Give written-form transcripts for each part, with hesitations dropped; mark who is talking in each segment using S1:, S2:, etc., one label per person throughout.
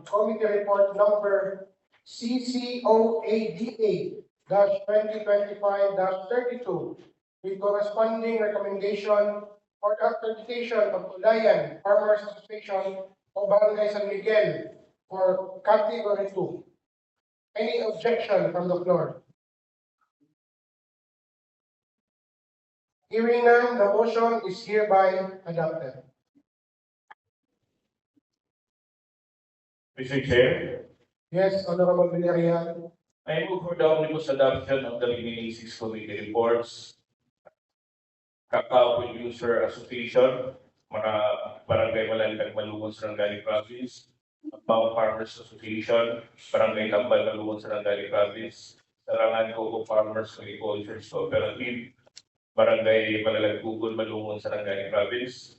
S1: Committee Report Number CCOADA-2025-32 with corresponding recommendation for the accreditation of Olayan Farmers Association of Barangay San Miguel for Category 2. Any objection from the floor? Hearing none, the motion is hereby adopted.
S2: Mr. Chair,
S1: Yes, Honorable Villarreal.
S2: I move for the omnibus adoption of the remaining 6 committee reports. Cacao Producer Association, Barangay Malandag, Malungon, Sarangani Province. Cacao Farmers Association, Barangay Tambal, Malungon, Sarangani Province. Sarangan Coco Farmers Agriculture Cooperative, Barangay Malalagpugol, Malungon, Sarangani Province.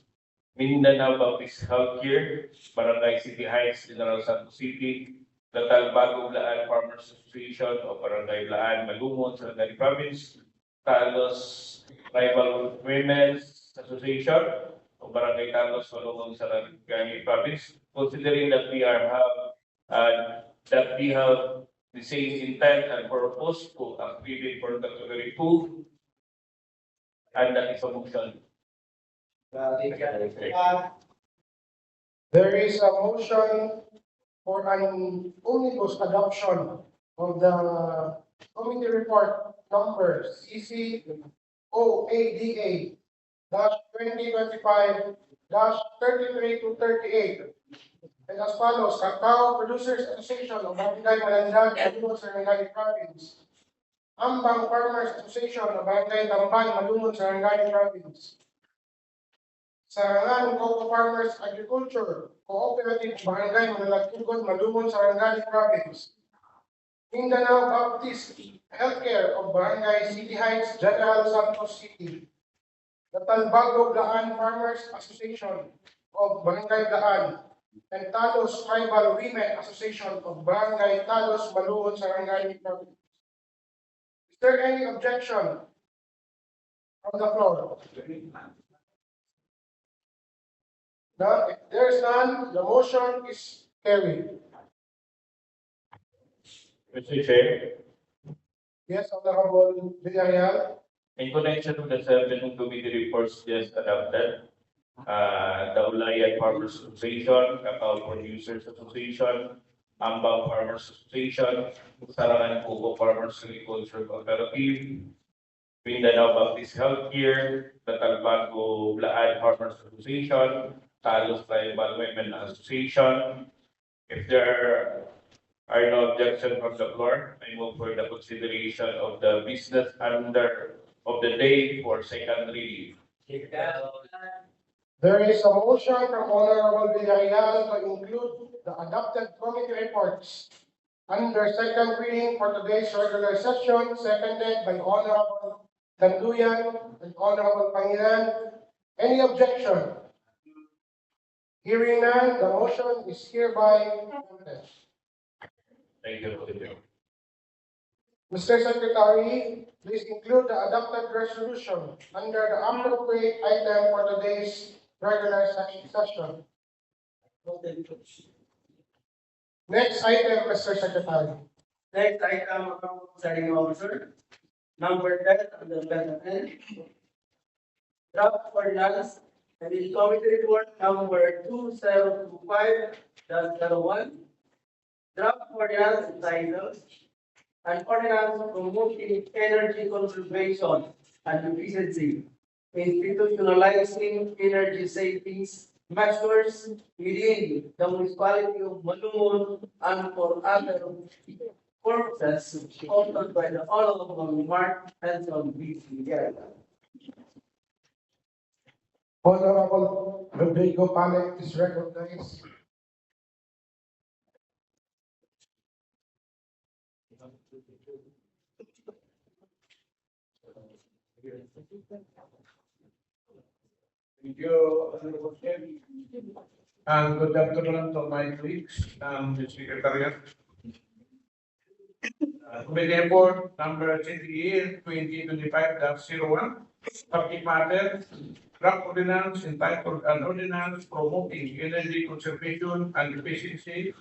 S2: Mindanao Baptist Healthcare, Barangay City Heights, General Santos City. The Talbago Blaan Farmers Association of Barangay Blaan, Malungon, Sarangani Province. Talos Tribal Women's Association of Barangay Talos, Malungon, Sarangani Province. Considering that we have the same intent and purpose to activate for category 2, and that is a motion.
S1: There is a motion for an omnibus adoption of the committee report number CCOADA-2025-33 to 38. And as follows, Cacao Producers Association of Barangay Malandag, Malungon, Sarangani Province. Ambang Farmers Association of Barangay Tambal, Malungon, Sarangani Province. Sarangan Coco Farmers Agriculture Cooperative Barangay Malalagpugon, Malungon, Sarangani Province. Mindanao Baptist Healthcare of Barangay City Heights, General Santos City. The Talbago Blaan Farmers Association of Barangay Blaan. And Talos Tribal Women Association of Barangay Talos, Malungon, Sarangani Province. Is there any objection from the floor? Now, if there is none, the motion is carried.
S2: Mr. Chair,
S1: Yes, Honorable Villarreal.
S2: in connection with the 7 committee reports just adopted, the Olayan Farmers Association, Cacao Producers Association, Ambang Farmers Association, Sarangan Coco Farmers Agriculture Cooperative, Mindanao Baptist Healthcare, the Talbago Blaan Farmers Association, Talos Tribal Women Association. If there are no objections from the floor, I move for the consideration of the business under of the day for second reading.
S1: There is a motion from Honorable Villarreal to include the adopted committee reports under second reading for today's regular session, seconded by Honorable Tanduyan and Honorable Pangilan. Any objection? Hearing none, the motion is hereby adopted.
S2: Thank you.
S1: Mr. Secretary, please include the adopted resolution under the appropriate item for today's regular session. Next item, Mr. Secretary.
S3: Next item, presiding officer, number 10 of the President. Draft ordinance and the committee report number 2025-01. Draft ordinance entitled an ordinance promoting energy conservation and efficiency, institutionalizing energy savings measures within the municipality of Malungon and for other purposes authored by the Honorable Mark Henson B.C.
S1: Honorable Rodrigo Palek is recognized.
S4: Thank you, Honorable Chair. And good afternoon to my colleagues and the Secretariat. Committee report number 2025-01, subject matter, draft ordinance entitled an ordinance promoting energy conservation and efficiency,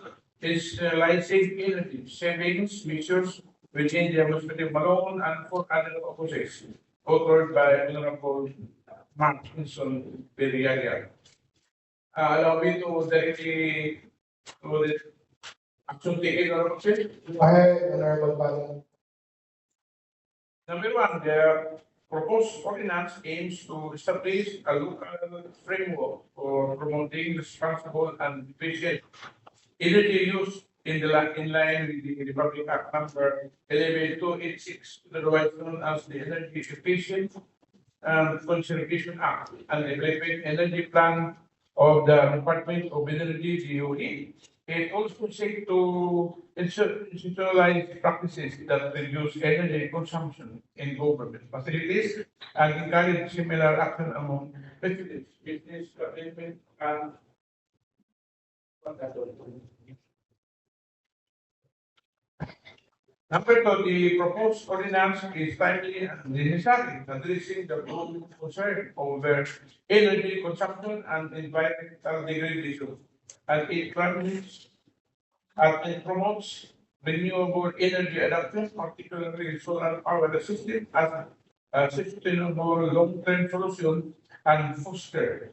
S4: institutionalizing energy savings measures within the administrative Malone and for other purposes, authored by Honorable Mark Wilson Villarreal. Allow me to directly to the action taken, Honorable Chair.
S1: Aye, Honorable Pano.
S4: Number one, the proposed ordinance aims to establish a local framework for promoting responsible and efficient energy use in line with the Republic Act number 11286, otherwise known as the Energy Efficient and Conservation Act, and the relevant energy plan of the Department of Energy, DOE. It also seeks to institutionalize practices that reduce energy consumption in government facilities and encourage similar action among residents, business, government, and Number two, the proposed ordinance is timely and necessary, addressing the growing concern over energy consumption and environmental degradation. And it promotes renewable energy adoption, particularly solar power system, as a sustainable long-term solution and foster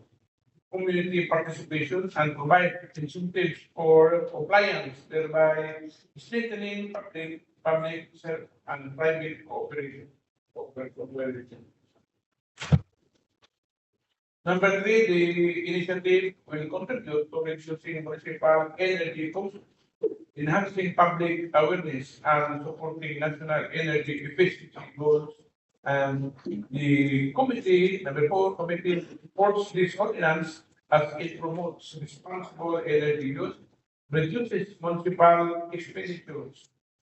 S4: community participation and provide incentives for compliance, thereby strengthening public and private cooperation. Number three, the initiative will contribute to reducing municipal energy costs, enhancing public awareness, and supporting national energy efficiency goals. And the committee, number four, committee supports this ordinance as it promotes responsible energy use, reduces municipal expenditures,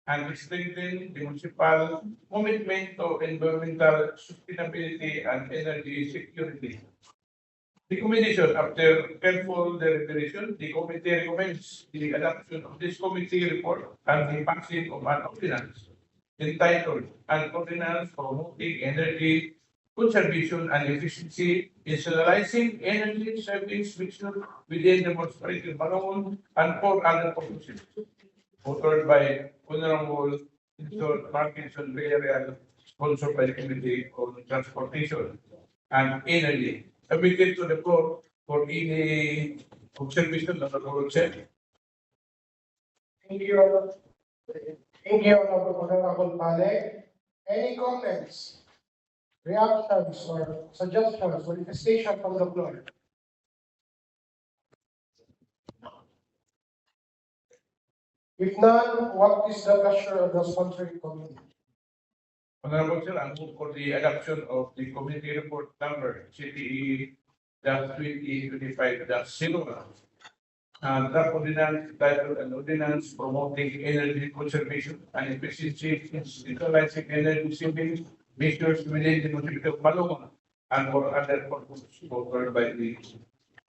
S4: and strengthens the municipal commitment to environmental sustainability and energy security. Recommendation, after careful deliberation, the committee recommends the adoption of this committee report and the passing of an ordinance entitled an ordinance promoting energy conservation and efficiency, institutionalizing energy savings measures within the municipality of Malone and for other purposes. Authored by Honorable Mr. Markinson Villarreal, sponsored by the Committee on Transportation and Energy. Submitted to the floor for any observation, Honorable Chair.
S1: Thank you. Thank you, Honorable Pale. Any comments, reactions, or suggestions, manifestation from the floor? If none, what is the pleasure of the sponsoring committee?
S4: Honorable Chair, I move for the adoption of the committee report number CTE 2025-01. And that ordinance titled an ordinance promoting energy conservation and efficiency, institutionalizing energy savings measures within the municipality of Malonga and for other purposes, authored by the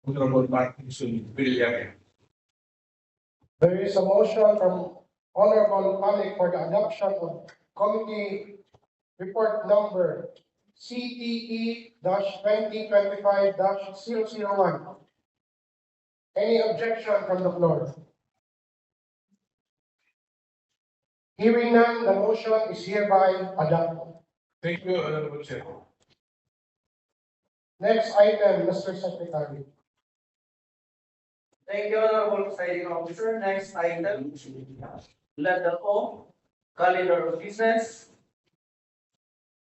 S4: Honorable Markinson Villarreal.
S1: There is a motion from Honorable Pale for the adoption of committee report number CTE 2025-001. Any objection from the floor? Hearing none, the motion is hereby adopted.
S4: Thank you, Honorable Chair.
S1: Next item, Mr. Secretary.
S3: Thank you, Honorable Presiding Officer. Next item, letter O, calendar of business.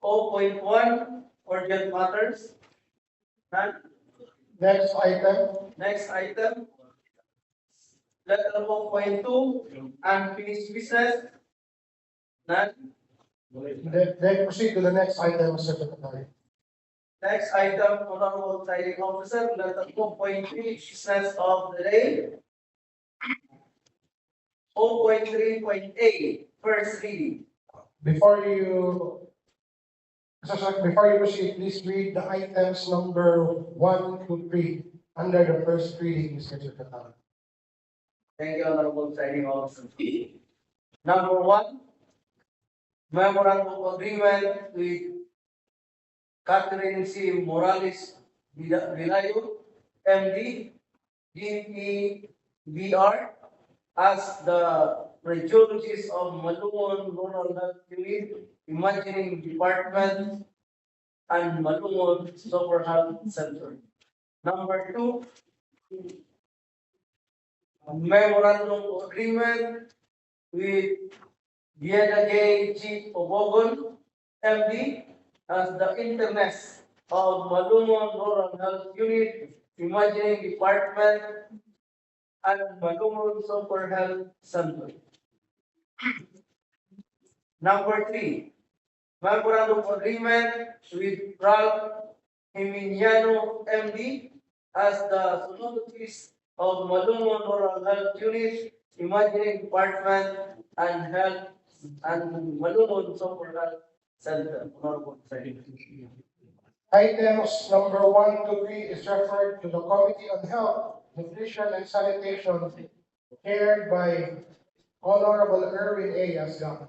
S3: O.1, urgent matters. None.
S1: Next item,
S3: Next item, letter O.2, unfinished business. None.
S1: then proceed to the next item, Mr. Secretary.
S3: Next item, Honorable Presiding Officer, letter O.3, business of the day. O.3.A, first reading.
S1: Before you proceed, please read the items number 1 to 3 under the first reading, Mr. Secretary.
S3: Thank you, Honorable Presiding Officer. Number 1, memorandum of agreement with Catherine C. Morales Vilayo, MD, DPBR, as the radiologist of Malungon Rural Health Unit, Imagining Department, and Malungon Super Health Center. Number two, memorandum of agreement with Viena J. G. Obogon, MD, as the internist of Malungon Rural Health Unit, Imagining Department, and Malungon Super Health Center. Number three, memorandum of agreement with Ralph Emiliano, MD, as the zoologist of Malungon Rural Health Unit, Imagining Department, and Health and Malungon Super Health Center.
S1: Items number 1 to 3 is referred to the Committee on Health, Nutrition, and Sanitation, chaired by Honorable Erwin A. Asgam.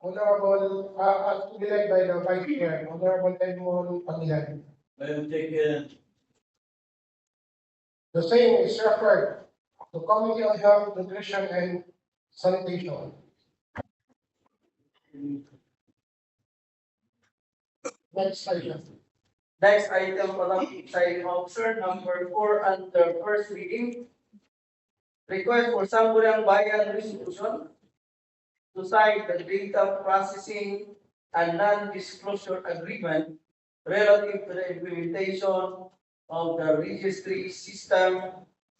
S1: Honorable, led by the Vice Chair, Honorable Edmond Pangilan. The same is referred to Committee on Health, Nutrition, and Sanitation. Next item.
S3: Next item, Madam Presiding Officer, number 4 under first reading. Request for Sangguniang Bayan Resolution to sign the data processing and non-disclosure agreement relative to the implementation of the registry system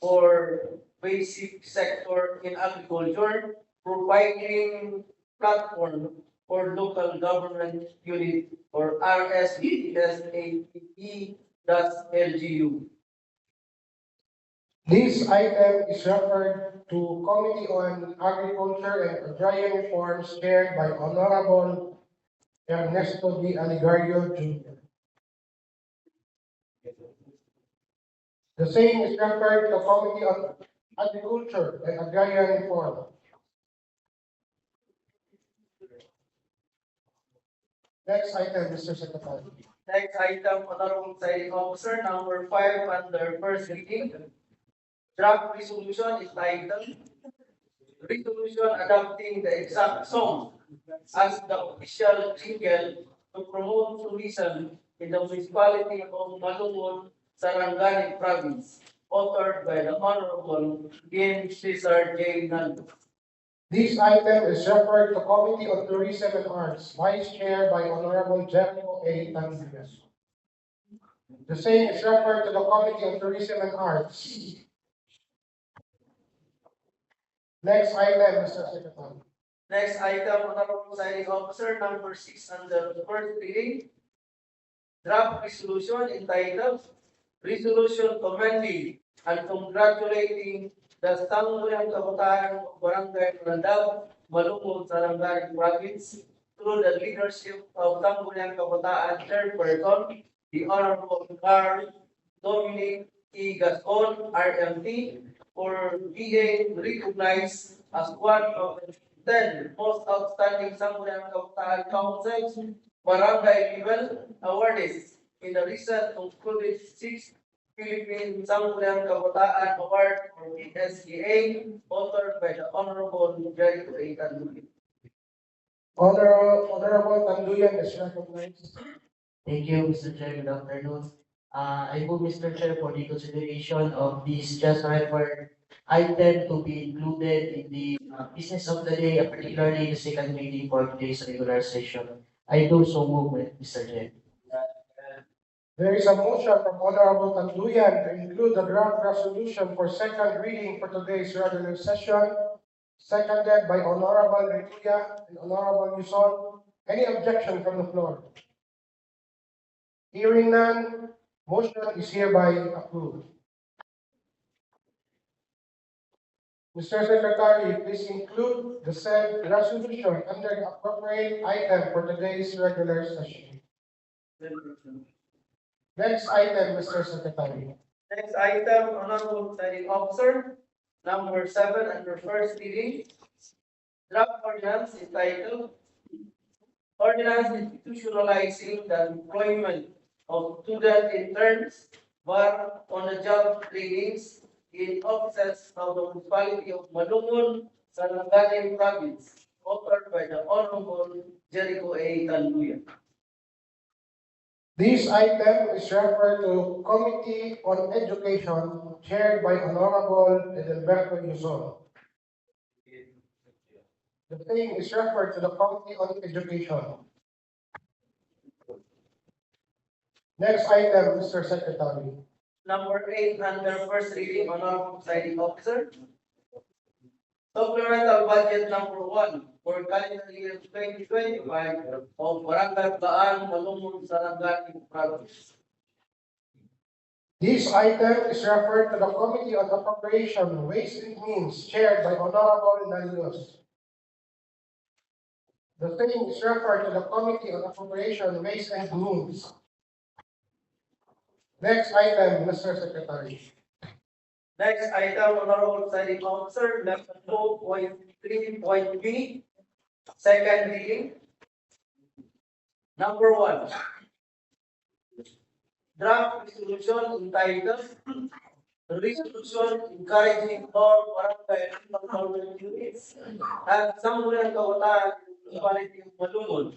S3: for basic sector in agriculture, providing platform for local government unit or RSPSAPE-LGU.
S1: This item is referred to Committee on Agriculture and Agrarian Reforms, chaired by Honorable Ernesto D. Aligario Jr. The same is referred to Committee on Agriculture and Agrarian Reform. Next item, Mr. Secretary.
S3: Next item, Honorable Presiding Officer, number 5 under first reading. Draft resolution is titled Resolution Adopting the Exact Song as the official jingle to promote tourism in the municipality of Malungon, Sarangani Province, authored by the Honorable James Cesar J. Nando.
S1: This item is referred to Committee on Tourism and Arts, Vice Chair by Honorable Jericho A. Tanzania. The same is referred to the Committee on Tourism and Arts. Next item, Mr. Secretary.
S3: Next item, Honorable Presiding Officer, number 6 under the first reading. Draft resolution entitled Resolution Commending and Congratulating the Sangguniang Kabataan of Barangay Randao, Malungon, Sarangani Province through the leadership of Sangguniang Kabataan Chairperson, the Honorable Carl Dominic E. Gascon, RMT, for being recognized as one of the 10 most outstanding Sangguniang Kabataan Councils barangay level awardees in the recent concluded 6th Philippine Sangguniang Kabataan Award for PSEA, authored by the Honorable Jericho A. Tanduyan.
S1: Honorable Tanduyan is recognized.
S5: Thank you, Mr. Chair. Good afternoon. I move, Mr. Chair, for the consideration of this just referred item to be included in the business of the day, particularly the second reading for today's regular session. I do so move, Mr. Chair.
S1: There is a motion from Honorable Tanduyan to include the draft resolution for second reading for today's regular session, seconded by Honorable Retuya and Honorable Yuson. Any objection from the floor? Hearing none, motion is hereby approved. Mr. Secretary, please include the said resolution under the appropriate item for today's regular session. Next item, Mr. Secretary.
S3: Next item, Honorable Presiding Officer, Number 7 under first reading, draft ordinance entitled Ordinance Institutionalizing the Employment of Student Interns for on-the-job trainings in offices of the municipality of Malungon, Sarangani Province, authored by the Honorable Jericho A. Tanduya.
S1: This item is referred to Committee on Education chaired by Honorable Edelberto Yuzon. The same is referred to the Committee on Education. Next item, Mr. Secretary.
S3: Number 8 under first reading, Honorable Presiding Officer. Supplemental budget number 1 for calendar year 2025 of Barangay Baan, Malungon, Sarangani Province.
S1: This item is referred to the Committee on Appropriation, Ways and Means chaired by Honorable Nalios. The same is referred to the Committee on Appropriation, Ways and Means. Next item, Mr. Secretary.
S3: Next item, Honorable Presiding Officer, level 4.3.b, second reading. Number 1. Draft resolution entitled Resolution Encouraging all barangay and government units at Sangguniang Kabataan Municipality of Malungon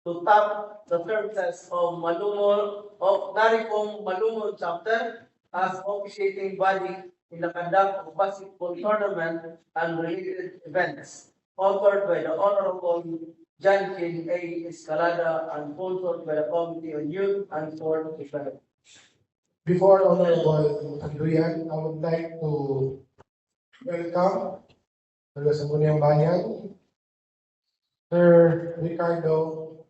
S3: to tap the services of Naripong Malungon chapter as officiating body in the conduct of basketball tournament and related events, authored by the Honorable John King A. Escalada and sponsored by the Committee on Youth and Sport Development.
S1: Before Honorable Tanduyan, I would like to welcome the Sangguniang Bayan, Sir Ricardo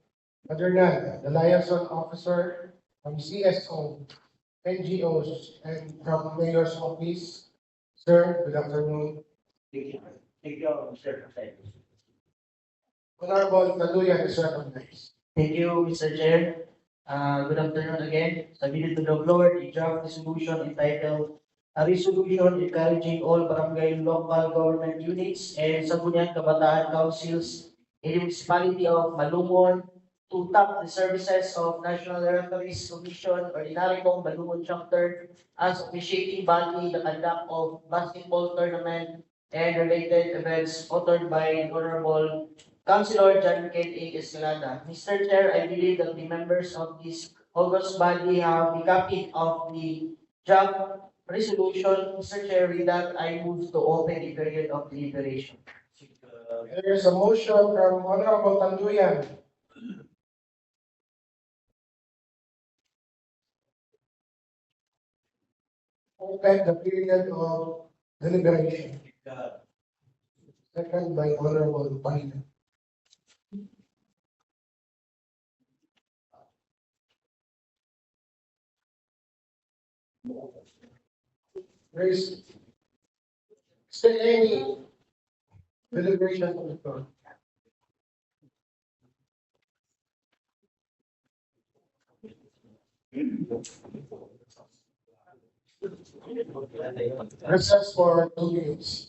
S1: Padernal, the liaison officer from CSO, NGOs, and from Mayor's Office. Sir, good afternoon.
S6: Thank you, Mr. President.
S1: Honorable Tanduyan is recognized.
S5: Thank you, Mr. Chair. Good afternoon again. Submitted to the floor the draft resolution entitled A Resolution Encouraging All Barangay Local Government Units and Sangguniang Kabataan Councils in the Municipality of Malungon to tap the services of National Referees Commission or the Naripong Malungon chapter as officiating body in the conduct of basketball tournament and related events authored by Honorable Councilor John Ken A. Escalada. Mr. Chair, I believe that the members of this august body have a copy of the draft resolution. Mr. Chair, with that, I move to open the period of deliberation.
S1: There is a motion from Honorable Tanduyan. Open the period of deliberation. Second by Honorable Biden. Is there any deliberation on the floor? Recess for 2 minutes.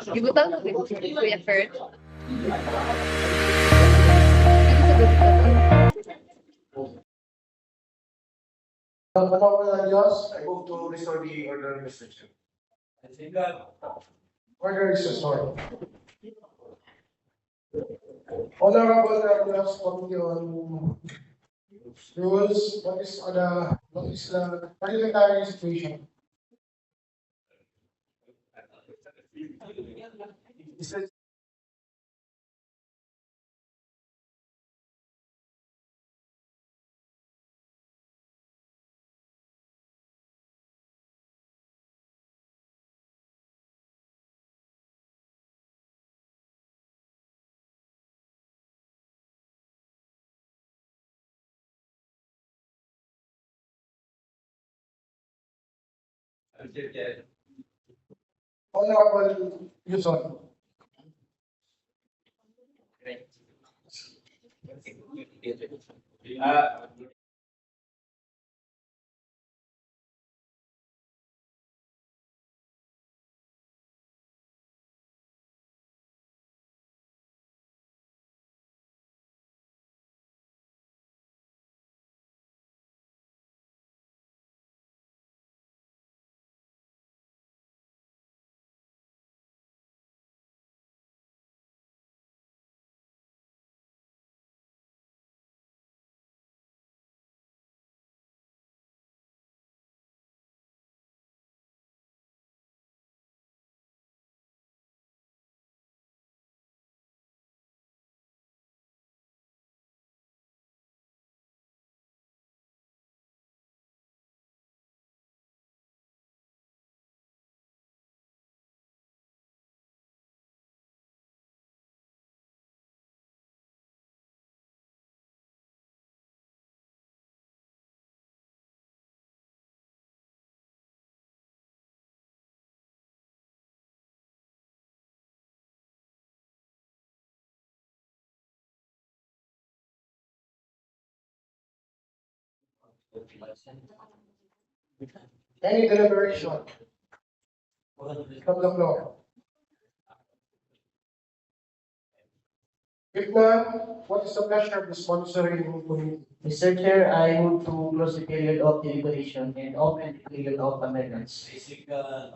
S7: Gibutang mo dito, Kuya Fer.
S1: Diyos, I move to restore the order, Mr. Chair. Order is restored. Honorable Diyos, Committee on Rules, what is the parliamentary situation? Honorable Yuson. Any deliberation from the floor? If none, what is the pleasure of the sponsoring committee?
S5: Mr. Chair, I move to close the period of deliberation and open the period of amendments.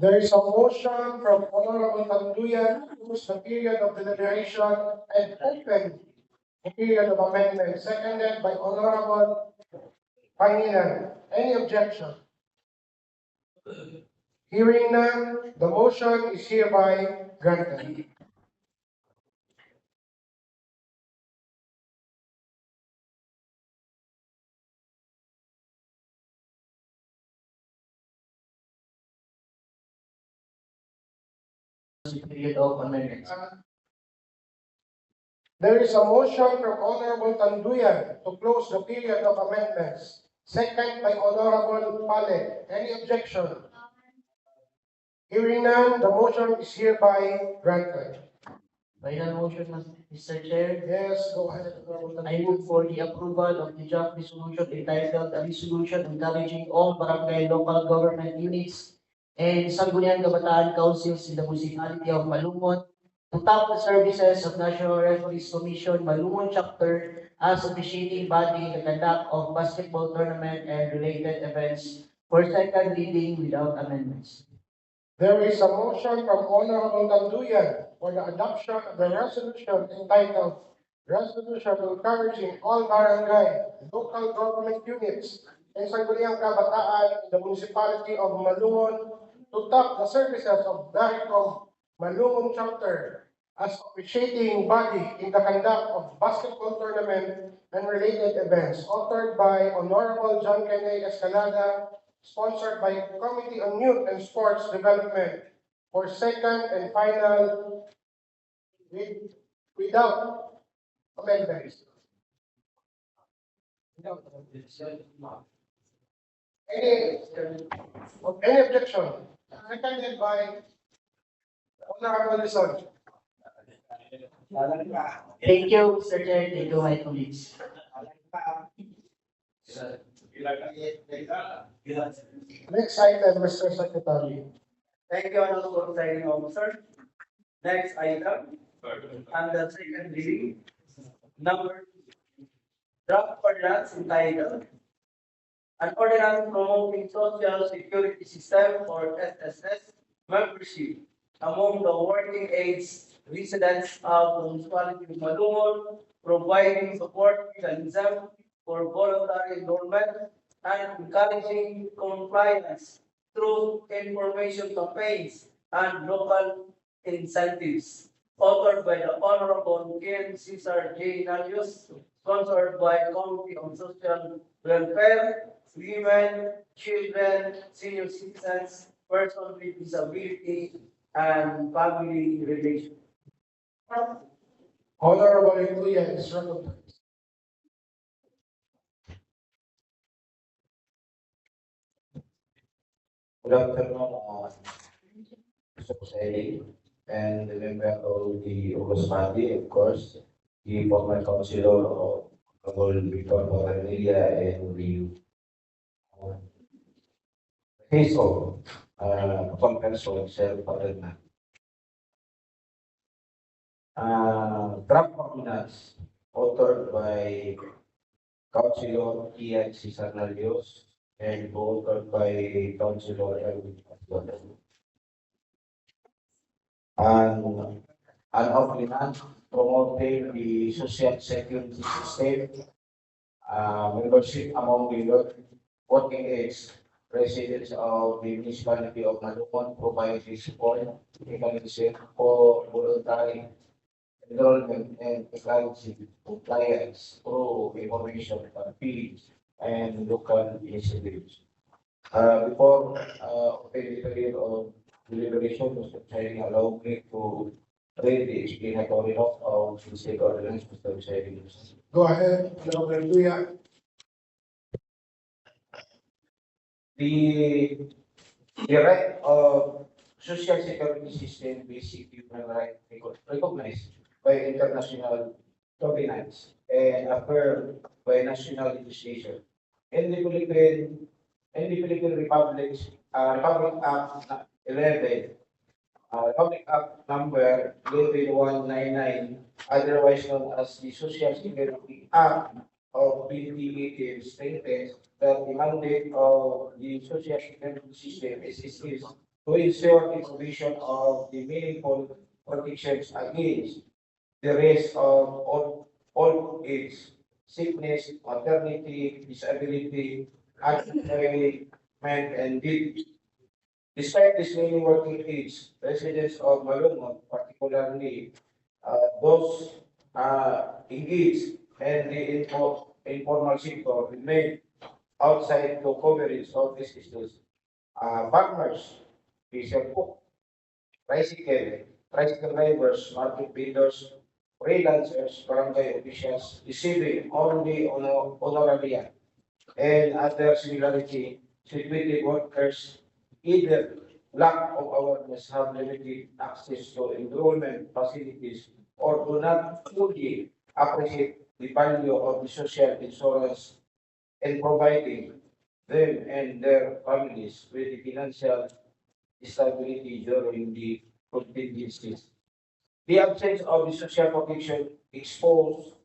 S1: There is a motion from Honorable Tanduyan to close the period of deliberation and open the period of amendment, seconded by Honorable Panginan. Any objection? Hearing none, the motion is hereby granted.
S5: The period of amendments.
S1: There is a motion from Honorable Tanduyan to close the period of amendments, second by Honorable Pale. Any objection? Hearing none, the motion is hereby granted.
S5: Final motion, Mr. Chair.
S1: Yes, go ahead, Honorable
S5: I
S1: Tanduyan.
S5: move for the approval of the draft resolution entitled a resolution encouraging all barangay local government units and Sangguniang Kabataan Councils in the municipality of Malumon to tap the services of National Referees Commission Malumon Chapter as officiating body in the conduct of basketball tournament and related events for second reading without amendments.
S1: There is a motion from Honorable Tanduyan for the adoption of the resolution entitled Resolution Encouraging All Barangay Local Government Units and Sangguniang Kabataan in the Municipality of Malumon to tap the services of DARICOM Malumon Chapter as officiating body in the conduct of basketball tournament and related events, authored by Honorable John Kennedy Escalada, sponsored by Committee on Youth and Sports Development, for second and final without amendments. Any objection? Seconded by Honorable Lison.
S5: Thank you, Mr. Chair. Thank you, my colleagues.
S1: Next item, Mr. Secretary.
S3: Thank you, Honorable Presiding Officer. Next item, under second reading, number draft ordinance entitled an ordinance promoting social security system or SSS membership among the working age residents of the municipality of Malungon, providing support mechanism for voluntary enrollment and encouraging compliance through information campaigns and local incentives. Authored by the Honorable Ken Cesar J. Nalios, sponsored by Committee on Social Welfare, Women, Children, Senior Citizens, Persons with Disability, and Family Relations.
S1: Honorable Ituya is recognized.
S8: Good afternoon, Mr. Kuseli, and the member of the August Body, of course, the former councilor of Honorable Victor Borrilla and the case of conference of self-government. Draft ordinance authored by Councilor Ian Cesar Nalios and authored by Councilor Elwin Abdullah. An ordinance promoting the social security system, membership among the working age residents of the municipality of Malungon, providing support mechanism for voluntary enrollment and encouraging compliance through information campaigns and local initiatives. Before opening the period of deliberation, Mr. Chairman, allow me to read the explanatory note of the state ordinance, Mr. Chairman.
S1: Go ahead, Honorable Ituya.
S8: The right of social security system, basic human right recognized by international covenants and affirmed by national legislation. In the Philippine Republic Act 11, Republic Act number 11199, otherwise known as the Social Security Act of 2018, states that the mandate of the social security system is to ensure the provision of the meaningful protections against the risk of old age, sickness, maternity, disability, unemployment, and death. Despite this many working age, residents of Malungon, particularly those engaged in the informal sector, remain outside the coverage of this issues. Farmers, fisher cook, tricycle drivers, market vendors, freelancers, barangay officials, receiving only honoraria and other similarity situated workers either lack of awareness, have limited access to enrollment facilities, or do not fully appreciate the value of the social insurance in providing them and their families with the financial stability during the contingencies. The absence of the social protection expose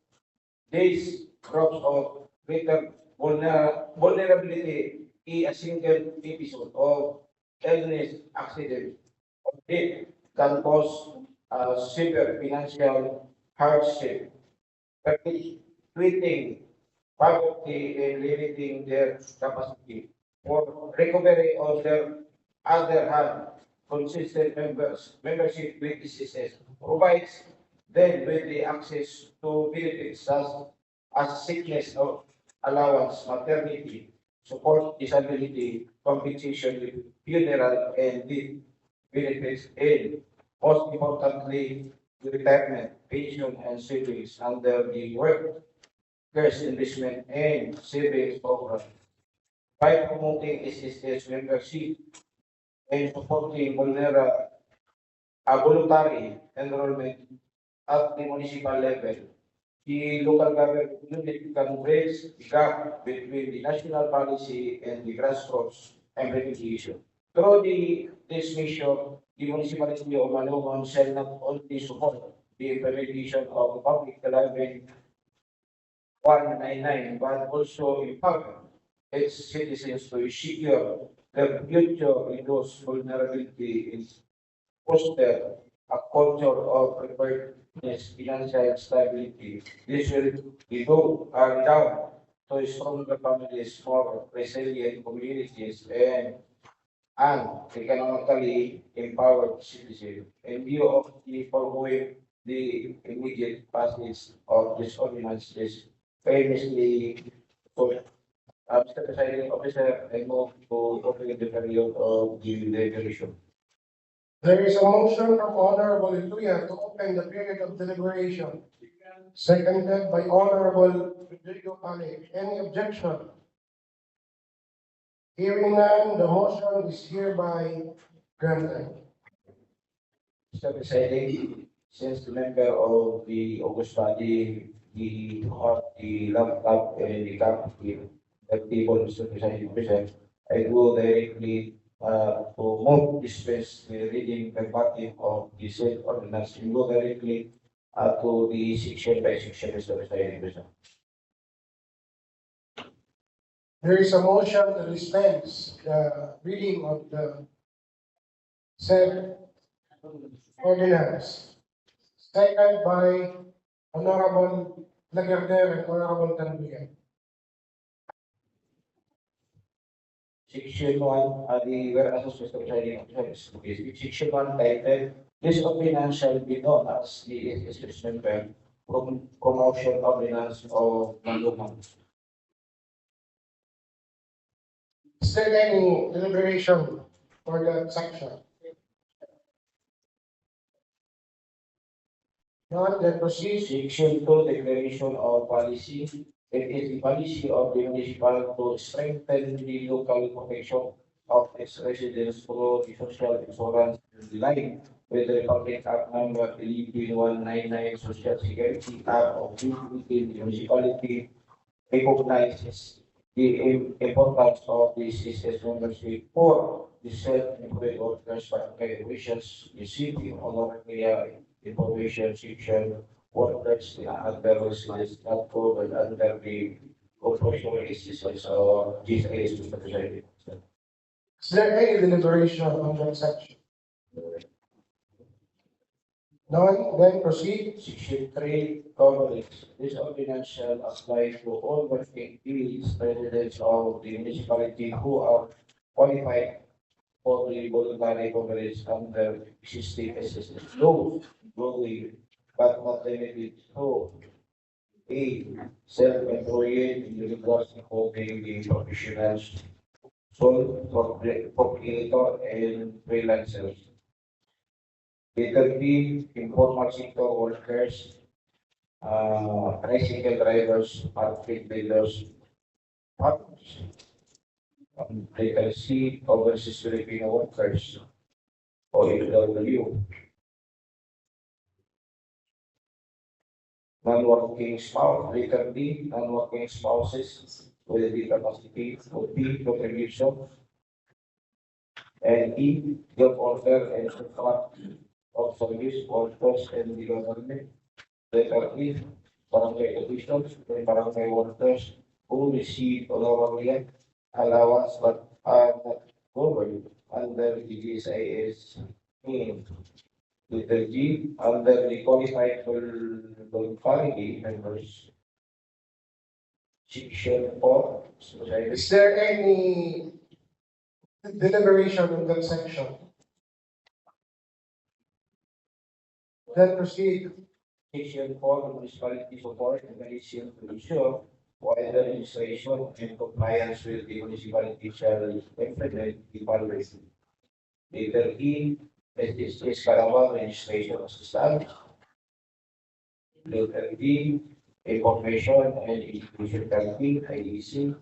S8: these groups of greater vulnerability in a single episode of illness, accident, or death can cause severe financial hardship, perpetuating poverty and limiting their capacity for recovery. On the other hand, consistent membership with SSS provides them with the access to benefits such as sickness or allowance, maternity, support, disability, compensation with funeral and death benefits, and most importantly, the retirement, pension, and savings under the Workers Investment and Savings Program. By promoting SSS membership and supporting voluntary enrollment at the municipal level, the local government unit can bridge the gap between the national policy and the grassroots implementation. Through this mission, the municipality of Malungon shall not only support the implementation of Public Law 199, but also empower its citizens to secure their future in those vulnerability in foster a culture of preparedness, financial stability. This will redound to stronger families, more resilient communities, and economically empowered citizens. In view of the foregoing, the immediate passage of this ordinance is famously so, Mr. Presiding Officer, I move to open the period of the deliberation.
S1: There is a motion from Honorable Illuya to open the period of deliberation, seconded by Honorable Rodrigo Pale. Any objection? Hearing none, the motion is hereby granted.
S8: Mr. Presiding, since the member of the August body, the hot, the laptop, and the cup, the table, Mr. Presiding Officer, I go directly to move dispense the reading verbatim of the said ordinance and go directly to the section by section, Mr. Presiding Officer.
S1: There is a motion to dispense the reading of the said ordinance, second by Honorable Lagardère and Honorable Tanduyan.
S8: Section 1, the whereas Mr. Presiding Officer is Section 1 titled, this ordinance shall be known as the establishment promotion ordinance of Malungon.
S1: Is there any deliberation for that section? None, then proceed.
S8: Section 2, declaration of policy. It is the policy of the municipal to strengthen the local protection of its residents through the social insurance in line with the Republic Act number 11199 Social Security Act of 2018. The municipality recognizes the importance of this SS membership for the self-employed workers by occupations receiving honorary information section workers in other residents not covered under the operational assistance or GSA, Mr. President.
S1: Is there any deliberation on that section? None, then proceed.
S8: Section 3, coverage. This ordinance shall apply to all working fields residents of the municipality who are qualified for the voluntary coverage under existing assistance laws, including but not limited to a self-employed individuals including the professionals, sole proprietor and freelancers. Letter B, informal sector workers, tricycle drivers, outfit builders, farmers. Letter C, overseas Filipino workers, OFW. Non-working spouse, letter D, non-working spouses with the capacity to pay contribution. And E, job order and contract of service workers and the government. Letter E, barangay officials and barangay workers who receive honorary allowance but are not covered under the GSIS scheme. Letter G, under the qualified voluntary members. Section 4,
S1: Is there any deliberation on that section? Then proceed.
S8: Section 4, municipality support and relation to ensure while the registration and compliance with the municipality shall implement the following. Letter E, is Karawang registration assistant. Letter D, information and education campaign, IEC.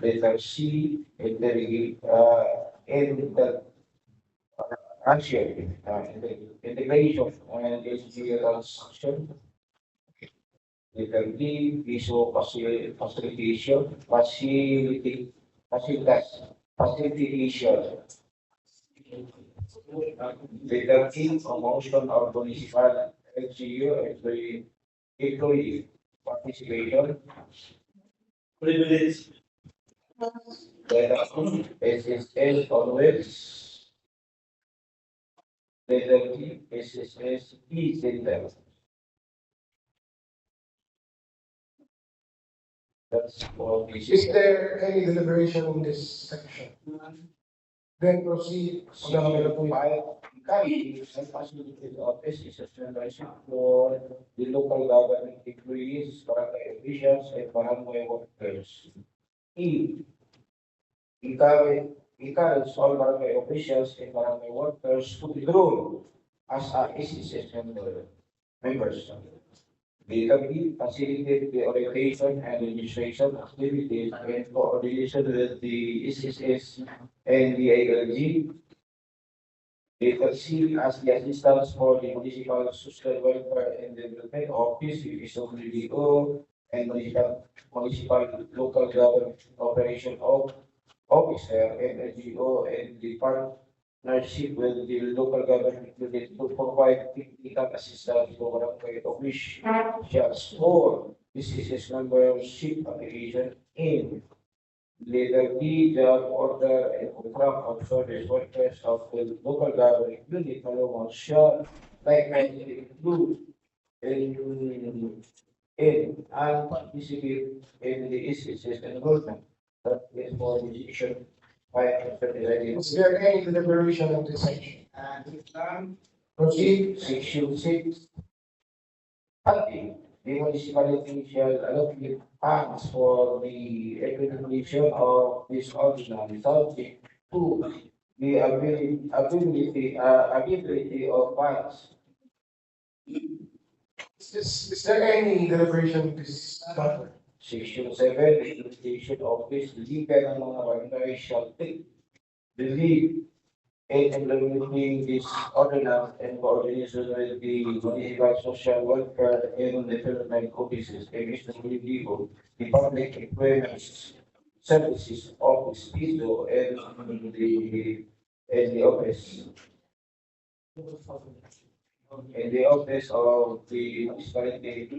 S8: Letter C, integration and educational action. Letter D, visual facilitation, facilitas facilitation. Letter E, promotion of municipal LGU employee participation.
S6: Privilege.
S8: Letter SSS always. Letter T, SSS E center. That's all this
S1: Is
S8: is.
S1: there any deliberation in this section? Then proceed.
S8: Encouraging and facilitating office is a generation for the local government employees, barangay officials, and barangay workers. E, encourage all barangay officials and barangay workers to enroll as a SSS members. Data B, facilitate the orientation and registration activities and coordination with the SSS and the ALG. Data C, as the assistance for the municipal social welfare and development office, which is WDO, and municipal local government operation officer and NGO and the partnership with the local government unit to provide technical assistance to barangay officials for SSS membership application in letter B, job order and contract of service workers of the local government unit alone shall likely include in and participate in the SSS enrollment. That is for decision by
S1: Is there any deliberation in this section? Proceed.
S8: section 6. Funding. The municipality shall allocate funds for the implementation of this ordinance subject to the ability of funds.
S1: Is there any deliberation in this matter?
S8: Section 7, the implementation of this legal ng mga barangay shall take the lead in implementing this ordinance and coordination with the municipal social welfare and development offices, MSWDO, the public employment services office, PISO, and the office. In the office of the municipality,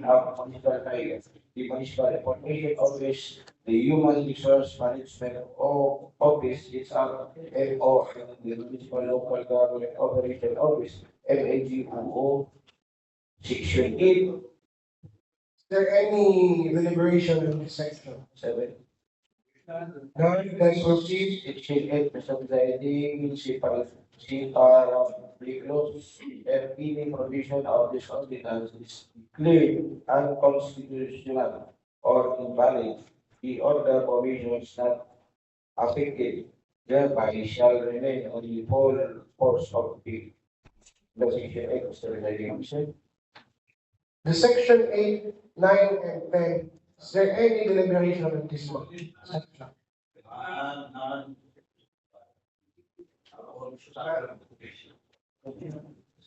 S8: the municipal information office, the human resource management office, itself, MO, and the municipal local government operation office, MAGOO, section 8,
S1: Is there any deliberation in this section?
S8: 7.
S1: None, then proceed.
S8: Section 8, subsidizing municipal close and any provision of this ordinance is clear unconstitutional or invalid. The order provisions not affected thereby shall remain on the whole force of the section 8, Mr. Presiding Officer.
S1: The section 8, 9, and 10, is there any deliberation in this one? Section?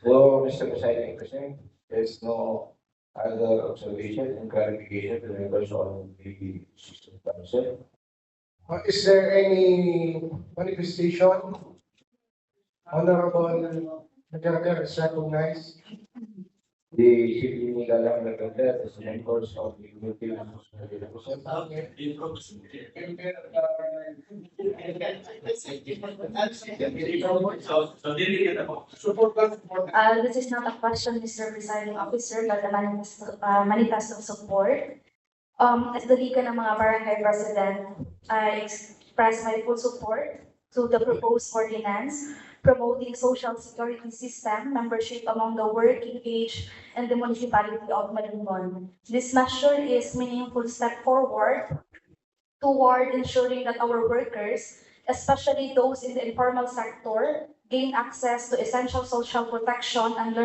S8: So, Mr. Presiding Officer, there's no other observation and clarification to the members of the system council.
S1: Is there any manifestation? Honorable Secretary is recognized.
S8: The city legal representative is members of the committee.
S9: This is not a question, Mr. Presiding Officer, but a manifest of support. As the Liga ng mga Barangay President, I express my full support to the proposed ordinance promoting social security system membership among the working age and the municipality of Malungon. This measure is meaningful step forward toward ensuring that our workers, especially those in the informal sector, gain access to essential social protection and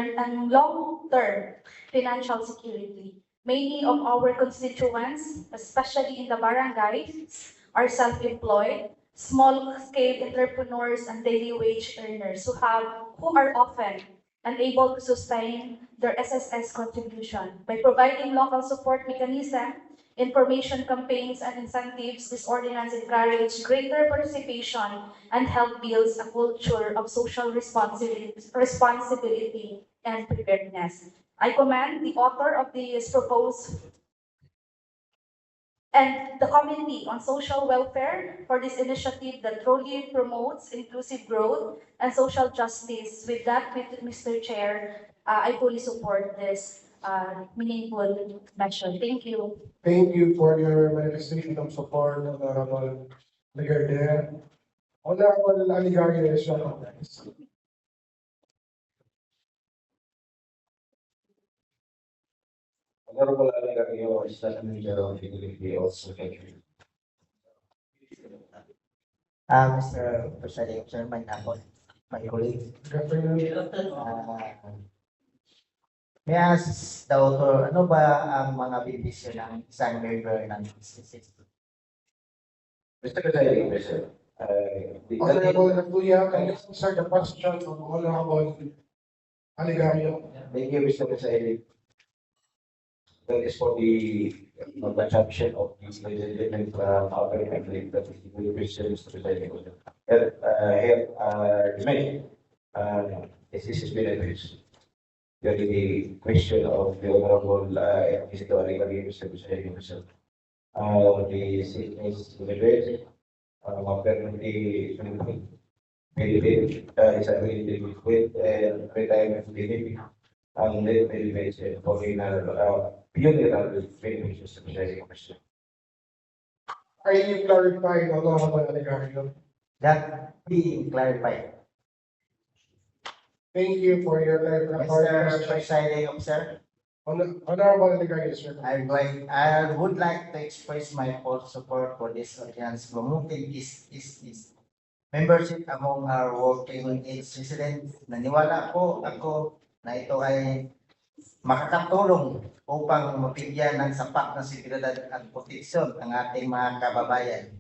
S9: long-term financial security. Many of our constituents, especially in the barangays, are self-employed, small-scale entrepreneurs and daily wage earners who are often unable to sustain their SSS contribution. By providing local support mechanism, information campaigns and incentives, this ordinance encourages greater participation and help builds a culture of social responsibility and preparedness. I commend the author of this proposed and the Committee on Social Welfare for this initiative that truly promotes inclusive growth and social justice. With that, Mr. Chair, I fully support this meaningful measure. Thank you.
S1: Thank you for your manifestation of support, Honorable Ligardea. Honorable Aligario is recognized.
S8: Honorable Aligario is the manager of the Philippine also. Thank you.
S6: Mr. Presiding Chairman, ako, my colleague.
S1: Good afternoon.
S6: May I ask the author, ano ba ang mga bibisyo ng isang member ng SSS?
S8: Mr. Presiding Officer,
S1: Honorable Nakuya, can you answer the question of Honorable Aligario?
S8: thank you, Mr. Presiding. That is for the consumption of the legitimate outer conflict that is the question, Mr. Presiding Officer. Here, remain, this is benefits. The question of the Honorable Mr. Aligario, Mr. Presiding Officer. The sickness benefits, maternity benefit, disability benefit, and retirement benefit, and death benefits, and funeral benefits, Mr. Presiding Officer.
S1: Are you clarifying, Honorable Aligario?
S6: That being clarified.
S1: Thank you for your
S6: Mr.
S1: clarification.
S6: Presiding Officer,
S1: Honorable Aligario is recognized.
S6: I would like to express my full support for this ordinance promoting is membership among our working age residents. Naniwala po ako na ito ay makakatulong upang mabigyan ng sapat na seguridad at proteksyon ang ating mga kababayan.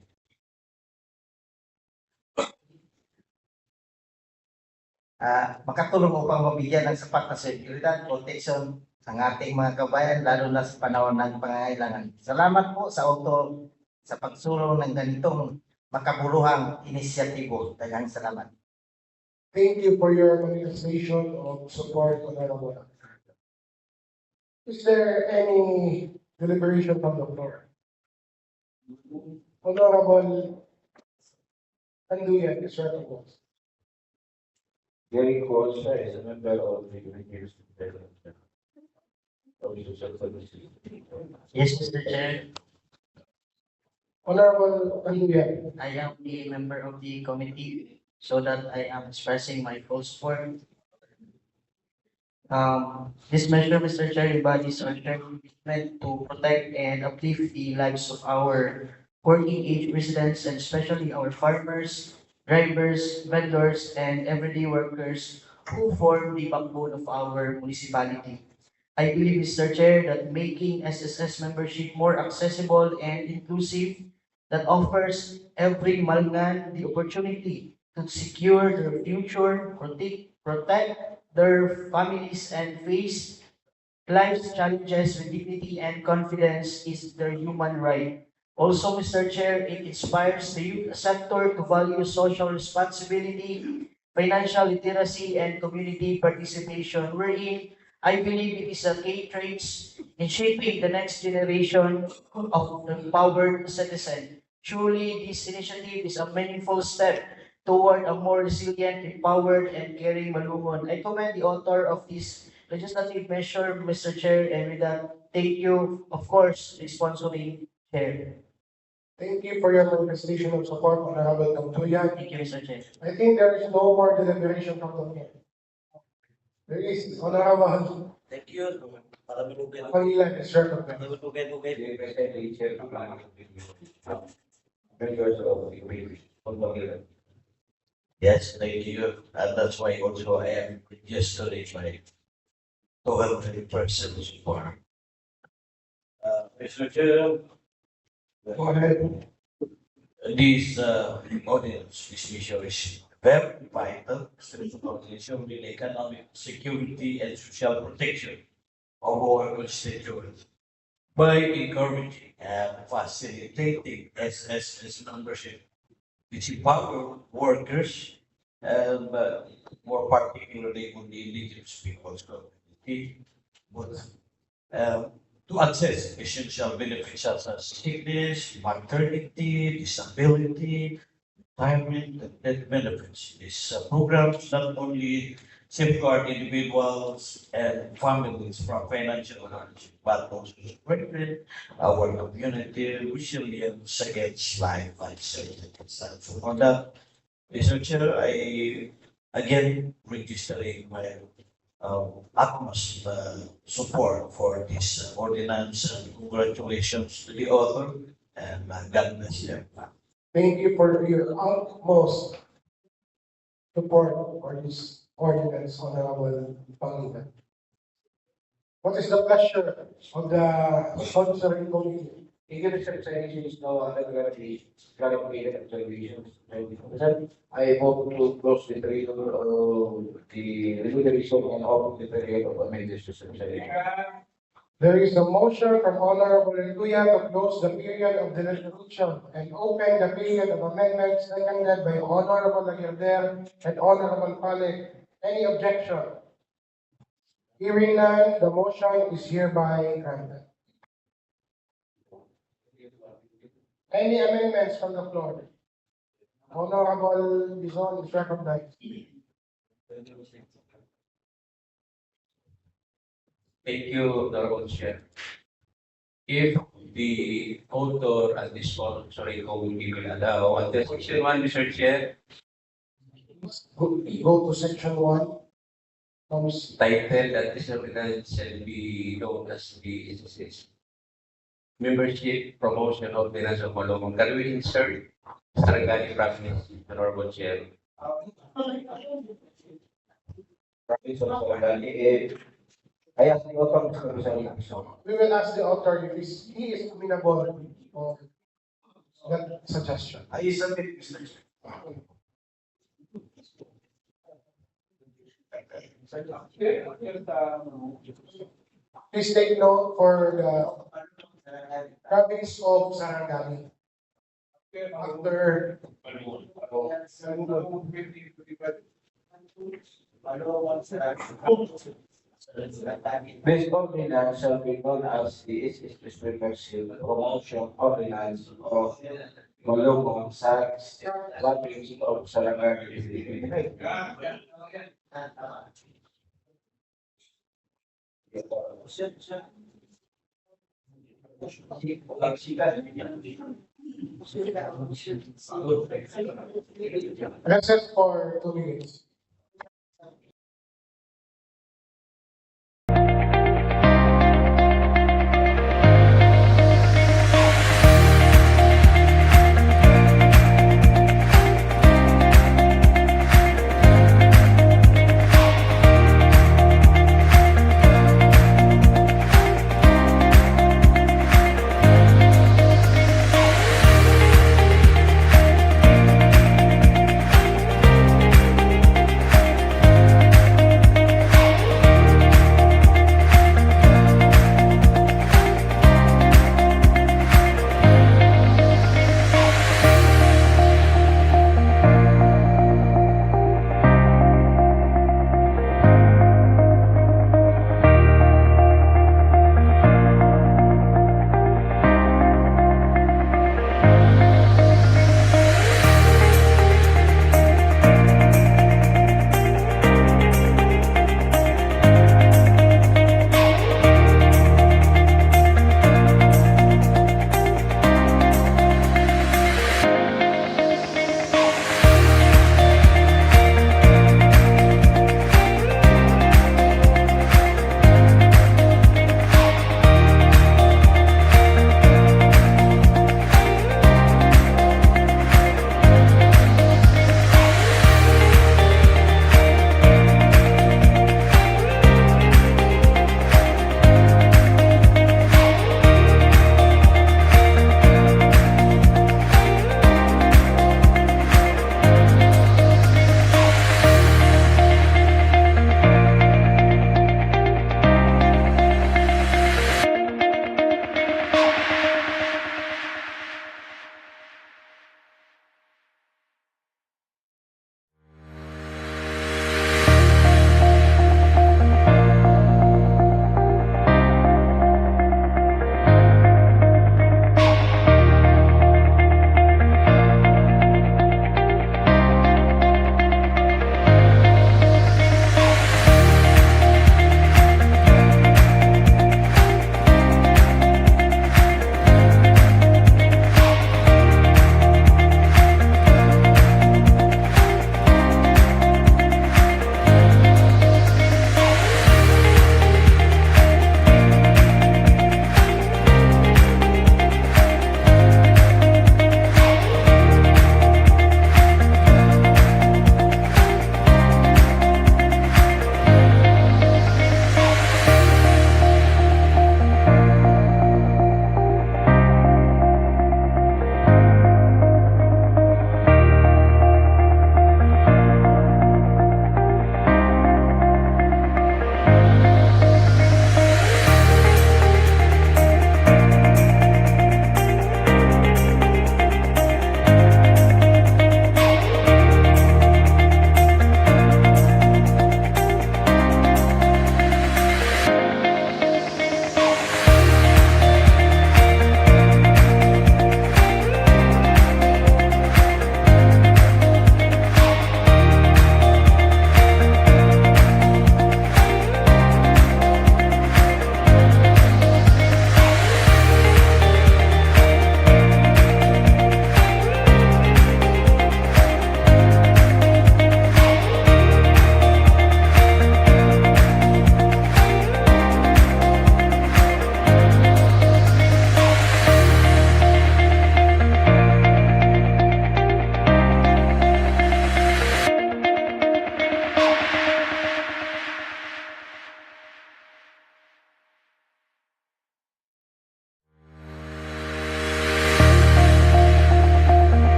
S6: Makatulong upang mabigyan ng sapat na seguridad at proteksyon ang ating mga kabayan, lalo na sa panahon ng pangangailangan. Salamat po sa auto sa pagsulong ng ganitong makabuluhang inisyatibo. Daghang salamat.
S1: Thank you for your manifestation of support, Honorable Aligario. Is there any deliberation from the floor? Honorable Anduyan is recognized.
S8: Gary Costa is a member of the Philippine
S5: Yes, Mr. Chair.
S1: Honorable Anduyan.
S5: I am a member of the committee, so that I am expressing my full support. This measure, Mr. Chair, embodies our shared commitment to protect and uplift the lives of our working age residents, and especially our farmers, drivers, vendors, and everyday workers who form the backbone of our municipality. I believe, Mr. Chair, that making SSS membership more accessible and inclusive, that offers every Malingan the opportunity to secure their future, protect their families, and face life's challenges with dignity and confidence is their human right. Also, Mr. Chair, it inspires the youth sector to value social responsibility, financial literacy, and community participation, wherein I believe it is a key traits in shaping the next generation of empowered citizen. Truly, this initiative is a meaningful step toward a more resilient, empowered, and caring Malungon. I commend the author of this legislative measure, Mr. Chair, and with that, thank you, of course, the sponsoring chair.
S1: Thank you for your manifestation of support, Honorable Anduyan.
S5: Thank you, Mr. Chair.
S1: I think there is no more deliberation from the floor. There is Honorable
S6: Thank you. Para minugay.
S1: Pangilan is recognized.
S8: Members of the committee.
S6: Yes, thank you. And that's why also I am yesterday my 200% support. Mr. Chair,
S1: Go ahead.
S6: this audience, this issue is very vital to the economic security and social protection of our constituents.
S10: by encouraging and facilitating SSS membership, which empower workers, and more particularly on the indigenous people's community, but, to access essential benefits such as sickness, maternity, disability, retirement, and death benefits. These programs not only safeguard individuals and families from financial hardship, but also strengthen our community resilience against life uncertainties. And for that, Mr. Chair, I again registering my utmost support for this ordinance, and congratulations to the author, and God bless them.
S1: Thank you for your utmost support for this ordinance, Honorable Pangilinan. What is the pleasure of the sponsoring committee?
S8: Thank you, Mr. President, is now regularly clarified observations. I vote to close the period of the resolution and open the period of amendments, Mr. President.
S1: There is a motion from Honorable Retuya to close the period of the resolution and open the period of amendments, seconded by Honorable Aguilera and Honorable Palik. Any objection? Hearing none, the motion is hereby granted. Any amendments from the floor? Honorable Bison is recognized.
S11: Thank you, Honorable Chair. If the author and the sponsoring committee will allow, under section 1, Mr. Chair,
S1: Go to section 1.
S11: title that this ordinance shall be known as the SSS. Membership Promotion of the Nation of Malumon. Can we insert Sarangani Province, Honorable Chair?
S8: Province of Sarangani, I ask the author, Mr. President.
S1: We will ask the author if he is amenable of that suggestion.
S6: I submit, Mr. Chair.
S1: Please take note for the province of Sarangani. After
S8: This ordinance shall be known as the SSS Membership Promotion Ordinance of Malumon, Province of Sarangani.
S1: recess for 2 minutes.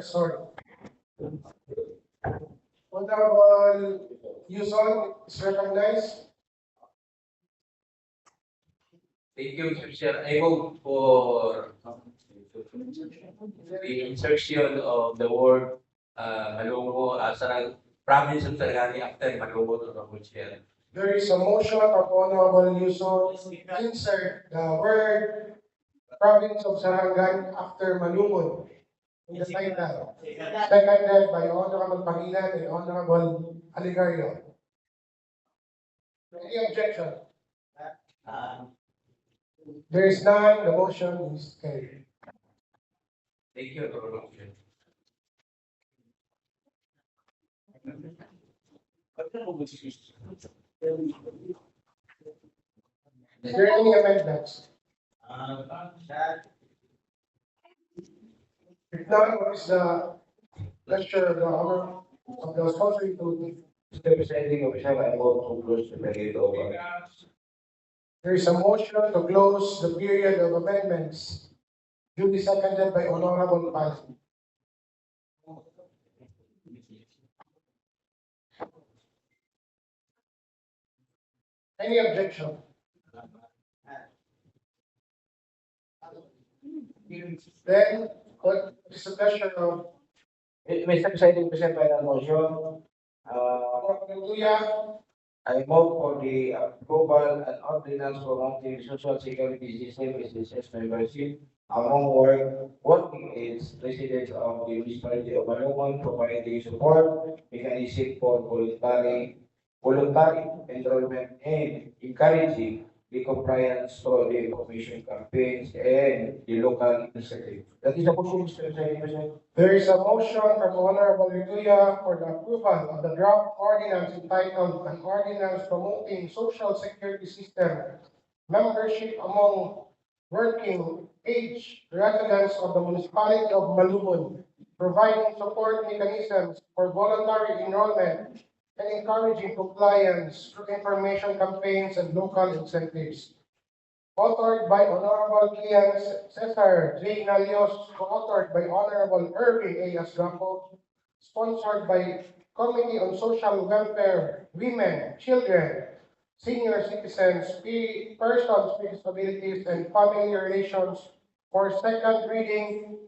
S1: sorry. Honorable Yuson is recognized.
S11: Thank you, Mr. Chair. I vote for the insertion of the word Malongo as a province of Sarangani after Malongo to Honorable Chair.
S1: There is a motion of Honorable Yuson to insert the word province of Sarangani after Malumon in the title. Seconded by Honorable Pangilinan and Honorable Aligario. Any objection? There is none, the motion is carried.
S11: Thank you, Honorable Chair.
S1: Is there any amendments? If not, what is the pleasure of the honor of the sponsor to
S8: Mr. Presiding Officer, I vote to close the period of
S1: There is a motion to close the period of amendments duly seconded by Honorable Paz. Any objection? Then, what is the pleasure of
S8: Mr. Presiding Officer, by the motion,
S1: Honorable Luya?
S8: I vote for the approval and ordinance promoting social security system businesses membership among working age residents of the municipality of Malumon, providing support mechanism for voluntary enrollment and encouraging the compliance through the information campaigns and the local initiative. That is the motion, Mr. President.
S1: There is a motion from Honorable Luya for the approval of the draft ordinance entitled An Ordinance Promoting Social Security System Membership Among Working Age Residents of the Municipality of Malumon, providing support mechanisms for voluntary enrollment and encouraging compliance through information campaigns and local incentives. Authored by Honorable Kian Cesar J. Nalios, co-authored by Honorable Irving A. Asgapo, sponsored by Committee on Social Welfare, Women, Children, Senior Citizens, Persons with Disabilities, and Family Relations for second reading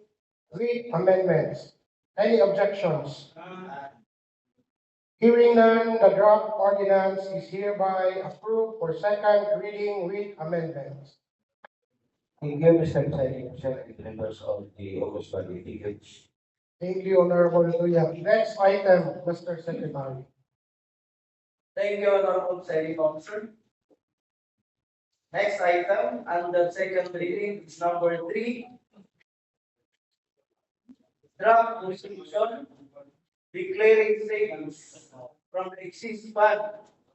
S1: with amendments. Any objections? Hearing none, the draft ordinance is hereby approved for second reading with amendments.
S8: Thank you, Mr. Presiding Officer, and members of the August Body. Thank you.
S1: Thank you, Honorable Luya. Next item, Mr. Secretary.
S3: Thank you, Honorable Presiding Officer. Next item, under second reading, is number 3. Draft resolution declaring savings from the excess fund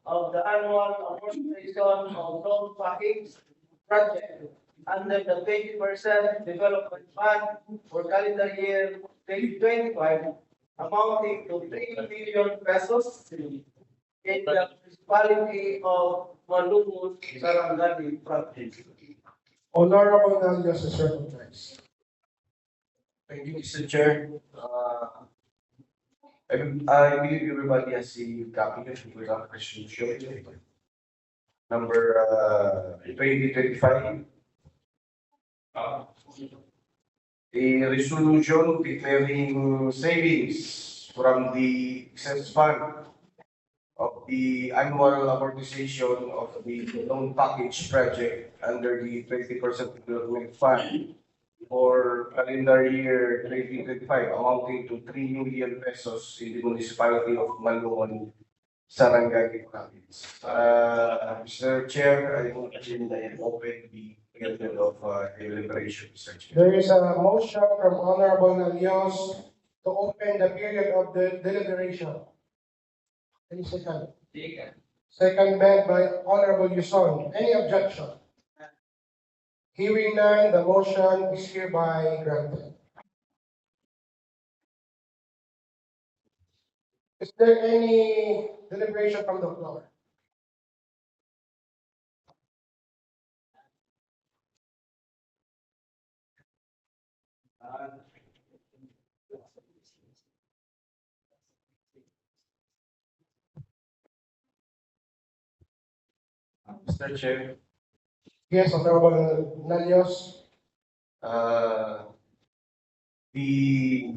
S3: of the annual amortization of loan package project under the 20% development fund for calendar year 2025 amounting to 3 billion pesos in the municipality of Malumon, Sarangani province.
S1: Honorable Nalios is recognized.
S12: Thank you, Mr. Chair. I believe everybody has seen copy of the draft resolution number 2025. A resolution declaring savings from the excess fund of the annual amortization of the loan package project under the 20% development fund for calendar year 2025 amounting to 3 million pesos in the municipality of Malumon, Sarangani province. Mr. Chair, I will open the period of deliberation, Mr. Chair.
S1: There is a motion from Honorable Nalios to open the period of the deliberation. Any second? Seconded by Honorable Yuson. Any objection? Hearing none, the motion is hereby granted. Is there any deliberation from the floor?
S12: Mr. Chair,
S1: Yes, Honorable Nalios.
S12: the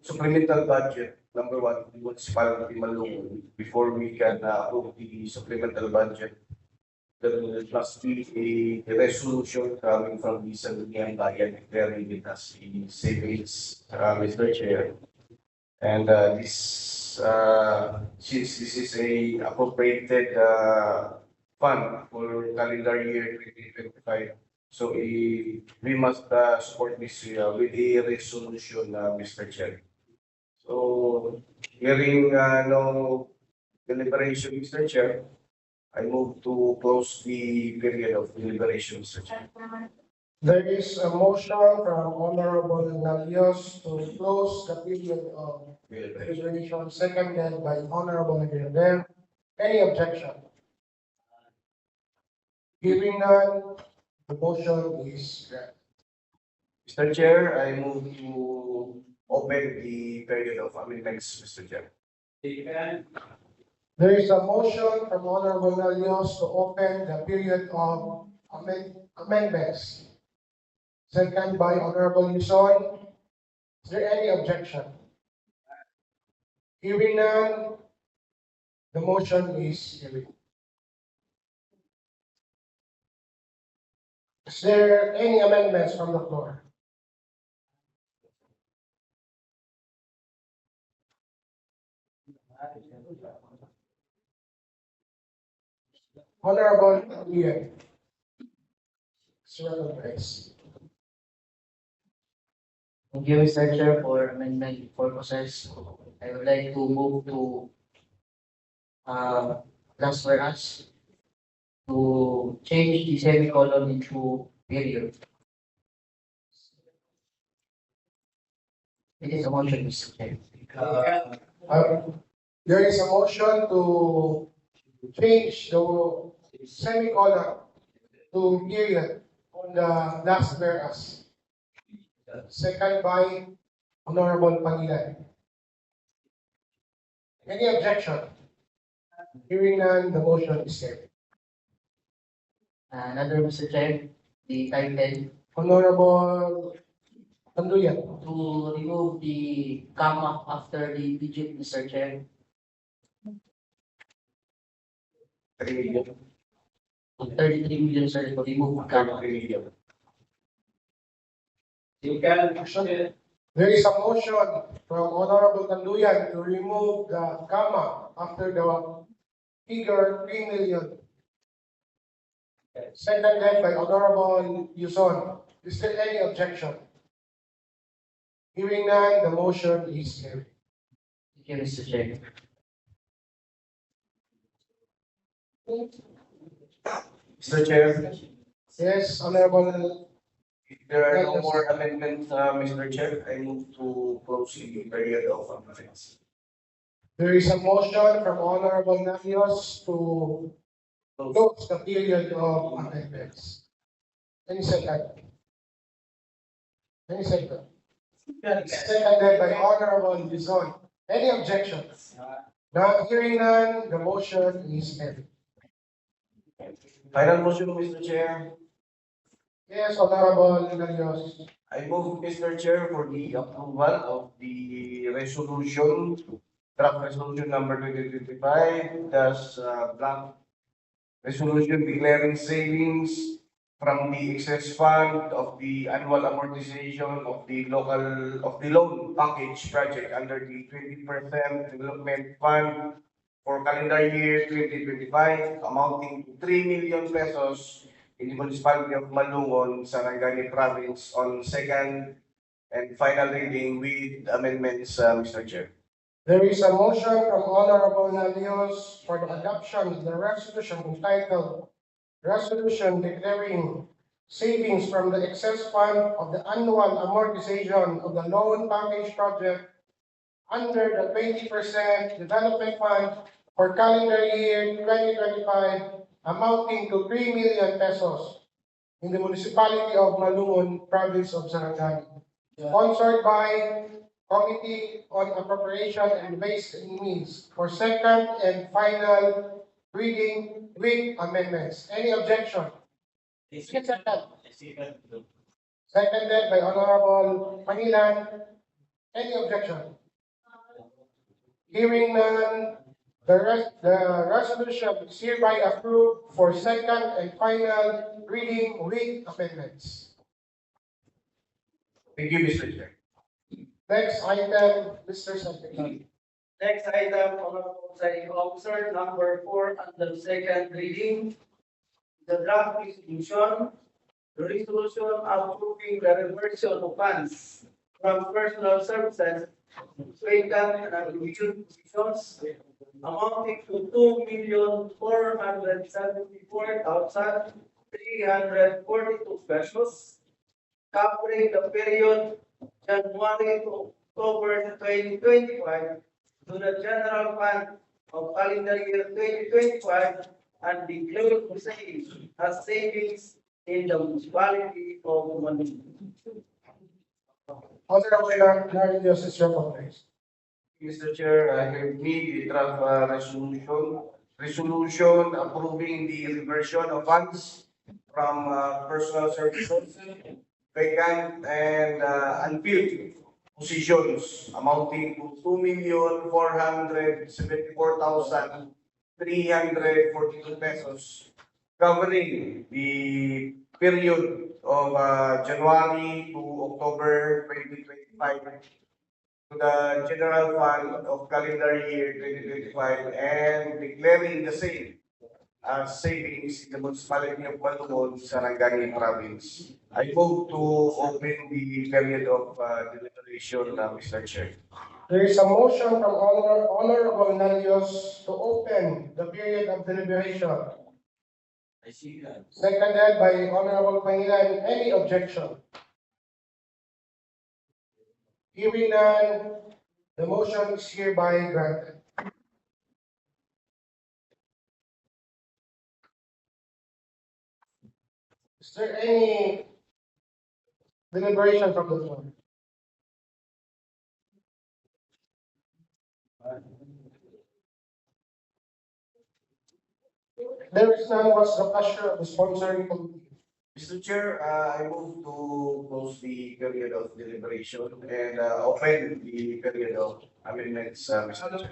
S12: supplemental budget, number one, the municipality Malungon, before we can approve the supplemental budget, there must be a resolution coming from the Sangguniang Bayan declaring it as a savings, Mr. Chair. And since this is a appropriated fund for calendar year 2025, so we must support this with a resolution, Mr. Chair. So hearing no deliberation, Mr. Chair, I move to close the period of deliberation, Mr. Chair.
S1: There is a motion from Honorable Nalios to close the period of deliberation, seconded by Honorable Guerrero. Any objection? Hearing none, the motion is granted.
S12: Mr. Chair, I move to open the period of amendments, Mr. Chair.
S1: There is a motion from Honorable Nalios to open the period of amendments. Second by Honorable Yusoy. Is there any objection? Hearing none, the motion is carried. Is there any amendments from the floor? Honorable Ian. Sir, please.
S5: Thank you, Mr. Chair, for amendment purposes. I would like to move to last whereas to change the semicolon into period. It is a motion, Mr. Chair.
S1: There is a motion to change the semicolon to period on the last whereas. Second by Honorable Pangilan. Any objection? Hearing none, the motion is carried.
S5: Another, Mr. Chair, the title
S1: Honorable Tanduyan.
S5: to remove the comma after the digit, Mr. Chair.
S12: 3 million.
S5: 33 million, sir, to remove comma.
S12: 3 million.
S1: There is a motion from Honorable Tanduyan to remove the comma after the figure 3 million. Seconded by Honorable Yuson. Is there any objection? Hearing none, the motion is carried.
S5: Thank you, Mr. Chair.
S12: Mr. Chair,
S1: Yes, Honorable.
S12: if there are no more amendments, Mr. Chair, I move to close the period of amendments.
S1: There is a motion from Honorable Nalios to close the period of amendments. Any second? Any second? Seconded by Honorable Dizon. Any objections? Now, hearing none, the motion is carried.
S12: Final motion, Mr. Chair.
S1: Yes, Honorable Nalios.
S12: I move, Mr. Chair, for the approval of the resolution, draft resolution number 2025, thus blank resolution declaring savings from the excess fund of the annual amortization of the loan package project under the 20% development fund for calendar year 2025 amounting to 3 million pesos in the municipality of Malungon, Sarangani province on second and final reading with amendments, Mr. Chair.
S1: There is a motion from Honorable Nalios for the adoption of the resolution entitled Resolution Declaring Savings from the Excess Fund of the Annual Amortization of the Loan Package Project under the 20% Development Fund for calendar year 2025 amounting to 3 million pesos in the municipality of Malungon, province of Sarangani. Sponsored by Committee on Appropriation and Ways and Means for second and final reading with amendments. Any objection? Seconded by Honorable Pangilan. Any objection? Hearing none, the resolution is hereby approved for second and final reading with amendments.
S12: Thank you, Mr. Chair.
S1: Next item, Mr. Secretary.
S3: Next item, Honorable Presiding Officer, number 4, under second reading. The draft resolution, the resolution approving the reversion of funds from personal services to vacant and unused positions amounting to 2,474,342 pesos, covering the period January to October 2025 to the general fund of calendar year 2025 and declared to savings as savings in the municipality of Manila.
S1: Honorable Larry Joseph, recognized.
S12: Mr. Chair, I have made the draft resolution approving the reversion of funds from personal services, vacant and unfilled positions amounting to 2,474,342 pesos, covering the period of January to October 2025 to the general fund of calendar year 2025 and declaring the same as savings in the municipality of Malungon, Sarangani province. I move to open the period of deliberation, Mr. Chair.
S1: There is a motion from Honorable Nalios to open the period of deliberation.
S10: I see that.
S1: Seconded by Honorable Pangilan. Any objection? Hearing none, the motion is hereby granted. Is there any deliberation from the floor? There is none. What's the pleasure of the sponsoring committee?
S12: Mr. Chair, I move to close the period of deliberation and open the period of amendments, Mr. Chair.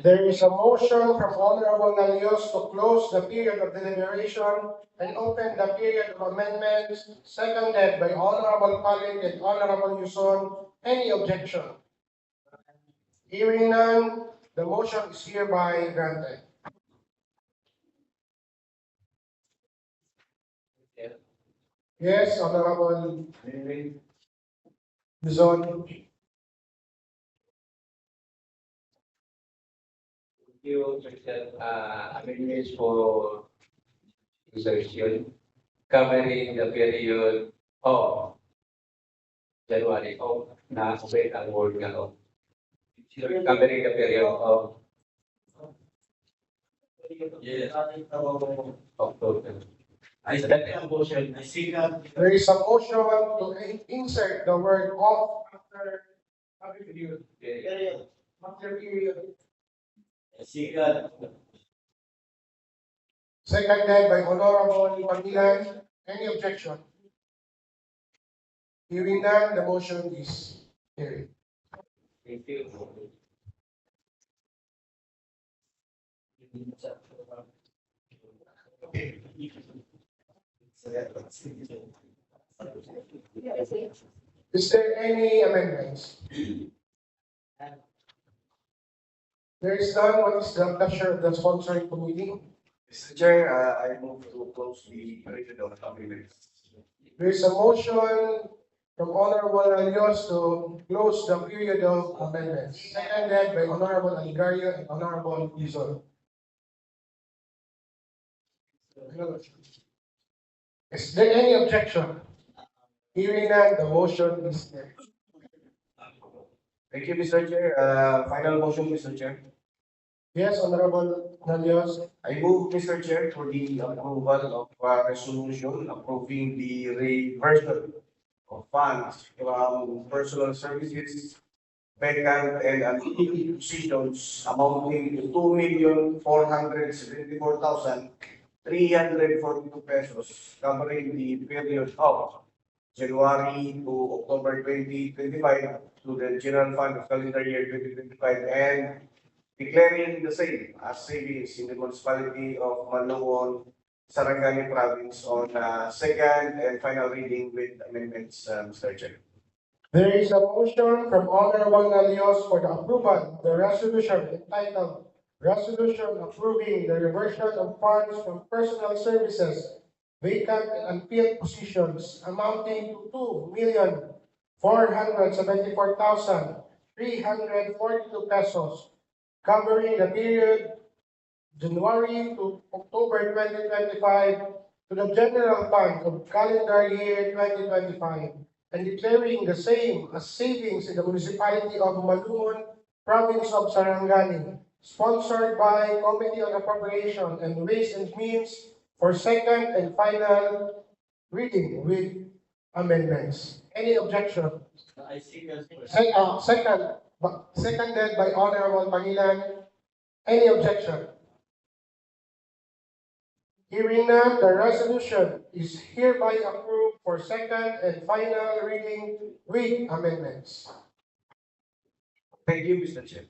S1: There is a motion from Honorable Nalios to close the period of deliberation and open the period of amendments, seconded by Honorable Palit and Honorable Yuson. Any objection? Hearing none, the motion is hereby granted. Yes, Honorable Yuson.
S11: You amendments for insertion covering the period of January na open ang word nga o. Covering the period of October. I stand in motion. I see that.
S1: There is a motion to insert the word of after period. After period.
S11: I see that.
S1: Seconded by Honorable Pangilan. Any objection? Hearing none, the motion is carried.
S11: Thank you.
S1: Is there any amendments? There is none. What is the pleasure of the sponsoring committee?
S12: Mr. Chair, I move to close the period of amendments.
S1: There is a motion from Honorable Alios to close the period of amendments, seconded by Honorable Aligario and Honorable Lizon. Is there any objection? Hearing none, the motion is carried.
S12: Thank you, Mr. Chair. Final motion, Mr. Chair.
S1: Yes, Honorable Nalios.
S12: I move, Mr. Chair, for the approval of resolution approving the reversion of funds from personal services, vacant and unfilled positions amounting to 2,474,342 pesos, covering the period of January to October 2025 to the general fund of calendar year 2025 and declaring the same as savings in the municipality of Malungon, Sarangani province on second and final reading with amendments, Mr. Chair.
S1: There is a motion from Honorable Nalios for the approval of the resolution entitled Resolution Approving the Reversion of Funds from Personal Services Vacant and Unfilled Positions amounting to 2,474,342 pesos, covering the period January to October 2025 to the general fund of calendar year 2025 and declaring the same as savings in the municipality of Malungon, province of Sarangani, sponsored by Committee on Appropriation and Ways and Means for second and final reading with amendments. Any objection?
S3: I see this.
S1: Seconded by Honorable Pangilan. Any objection? Hearing none, the resolution is hereby approved for second and final reading with amendments.
S12: Thank you, Mr. Chair.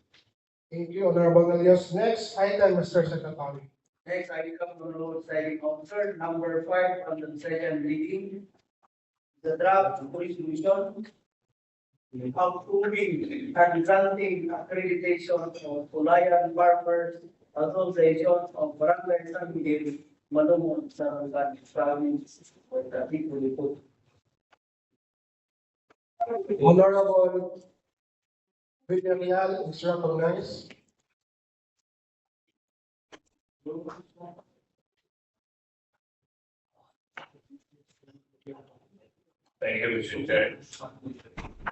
S1: Thank you, Honorable Nalios. Next item, Mr. Secretary.
S3: Next, I come to the signing officer, number 5 on the second reading. The draft resolution approving and granting accreditation of Pulayan Farmers Association of Barangay San Miguel, Malungon, Sarangani province for the people report.
S1: Honorable Villarreal is recognized.
S2: Thank you, Mr. Chair.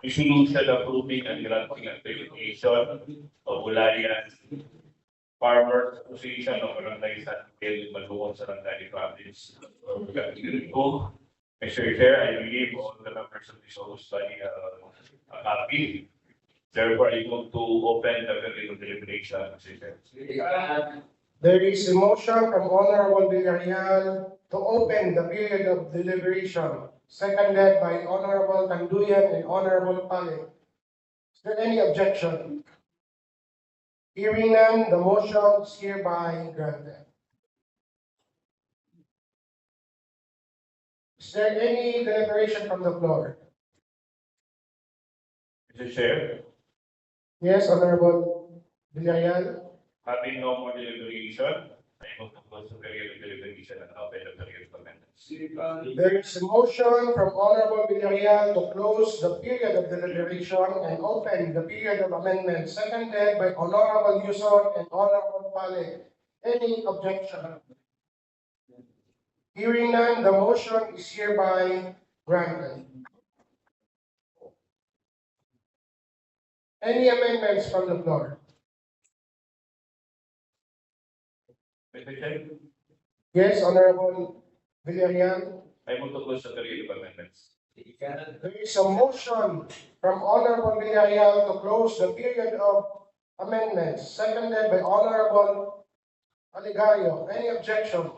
S2: Resolution approving and granting accreditation of Ulayan Farmers Association of Barangay San Miguel, Malungon, Sarangani province. Mr. Chair, I believe all the members of this whole study are happy. Therefore, I move to open the period of deliberation, Mr. Chair.
S1: There is a motion from Honorable Villarreal to open the period of deliberation, seconded by Honorable Tanduyan and Honorable Pale. Is there any objection? Hearing none, the motion is hereby granted. Is there any deliberation from the floor?
S2: Mr. Chair,
S1: Yes, Honorable Villarreal.
S2: having no more deliberation, I move to close the period of deliberation and open the period of amendments.
S1: There is a motion from Honorable Villarreal to close the period of deliberation and open the period of amendment, seconded by Honorable Yuson and Honorable Pale. Any objection? Hearing none, the motion is hereby granted. Any amendments from the floor?
S2: Mr. Chair,
S1: Yes, Honorable Villarreal.
S2: I move to close the period of amendments.
S1: There is a motion from Honorable Villarreal to close the period of amendments, seconded by Honorable Aligario. Any objection?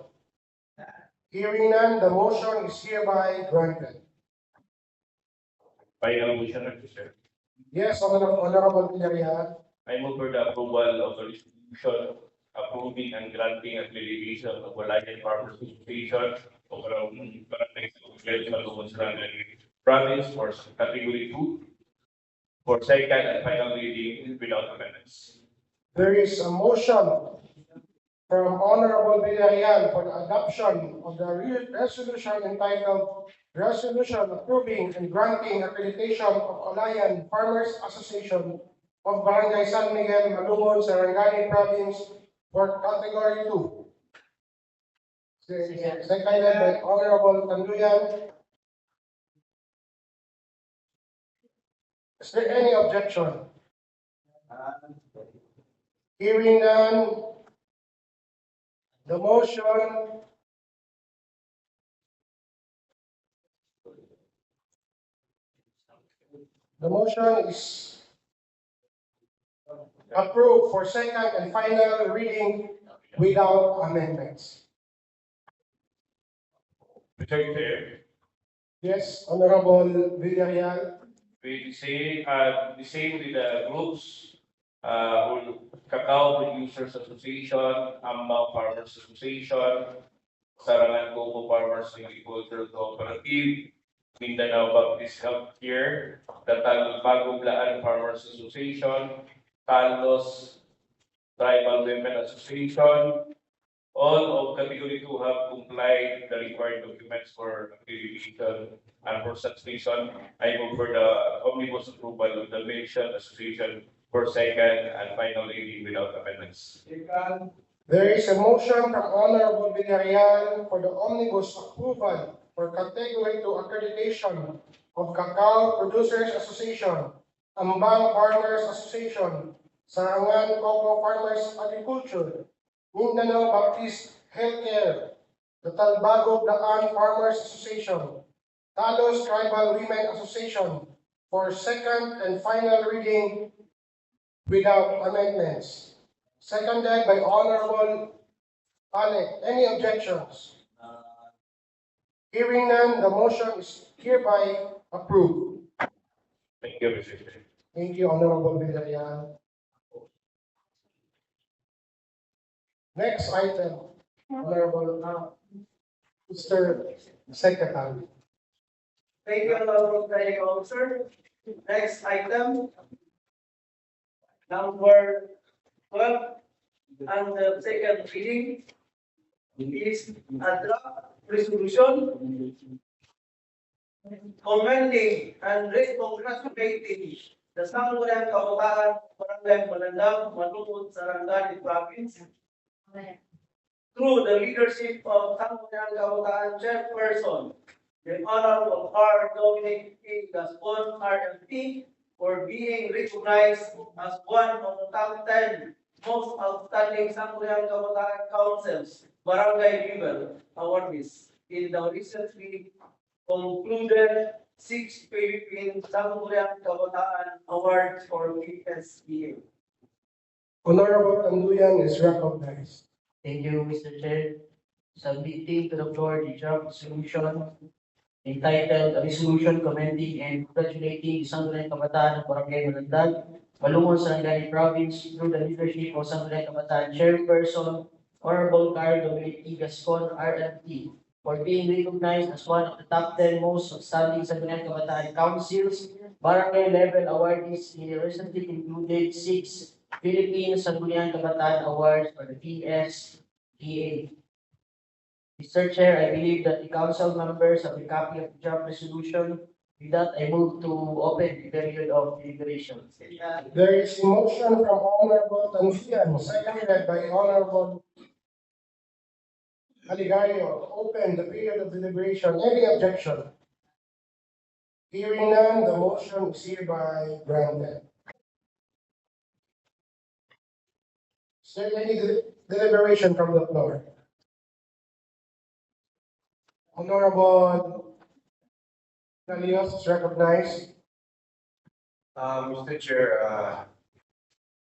S1: Hearing none, the motion is hereby granted.
S2: Final motion, Mr. Chair.
S1: Yes, Honorable Villarreal.
S2: I move for the approval of the resolution approving and granting accreditation of Ulayan Farmers Association of Barangay San Miguel, Malungon, Sarangani province for category 2 for second and final reading without amendments.
S1: There is a motion from Honorable Villarreal for the adoption of the resolution entitled Resolution Approving and Granting Accreditation of Ulayan Farmers Association of Barangay San Miguel, Malungon, Sarangani province for category 2. Seconded by Honorable Tanduyan. Is there any objection? Hearing none, the motion is approved for second and final reading without amendments.
S2: Mr. Chair,
S1: Yes, Honorable Villarreal.
S2: we say, the same with the groups, Cacao Producers Association, Ambao Farmers Association, Sarangan Coco Farmers Agricultural Cooperative, Mindanao Baptist Healthcare, the Bagong Farmers Association, Talos Tribal Women Association, all of Category 2 have complied the required documents for accreditation, and for such reason, I move for the omnibus approval of the mentioned association for second and final reading without amendments.
S1: There is a motion from Honorable Villarreal for the omnibus approval for Category 2 accreditation of Cacao Producers Association, Ambang Farmers Association, Sarangan Coco Farmers Agriculture, Mindanao Baptist Healthcare, the Talbagog Daan Farmers Association, Talos Tribal Women Association for second and final reading without amendments. Seconded by Honorable Alec. Any objections? Hearing none, the motion is hereby approved.
S2: Thank you, Mr. Chair.
S1: Thank you, Honorable Villarreal. Next item, Honorable Mr. Secretary.
S3: Thank you, Honorable Presiding Officer. Next item, number 12, and the second reading is a draft resolution commending and congratulating the Sangguniang Kabataan Barangay Malandang, Malungod, Sarangani Province through the leadership of Sangguniang Kabataan Chairperson, the Honorable R. Dominic A. Gascon, RMP, for being recognized as one of the top 10 most outstanding Sangguniang Kabataan Councils Barangay level awardees in the recently concluded 6th Philippine Sangguniang Kabataan Awards for PSBA.
S1: Honorable Tanduyan is recognized.
S5: Thank you, Mr. Chair. Submitting to the floor the draft resolution entitled "A Resolution Commending and Congratulating the Sangguniang Kabataan ng Barangay Malandag, Malungon, Sarangani Province through the leadership of Sangguniang Kabataan Chairperson, Honorable Carl Dominic E. Gascon, RMT, for being recognized as one of the top 10 most outstanding Sangguniang Kabataan Councils Barangay level awardees in the recently concluded 6th Philippine Sangguniang Kabataan Awards for the PSBA. Mr. Chair, I believe that the council members have a copy of the draft resolution. With that, I move to open the period of deliberations.
S1: There is a motion from Honorable Tanduyan, seconded by Honorable Aligario, to open the period of deliberation. Any objection? Hearing none, the motion is hereby granted. Is there any deliberation from the floor? Honorable Nalios is recognized.
S12: Mr. Chair,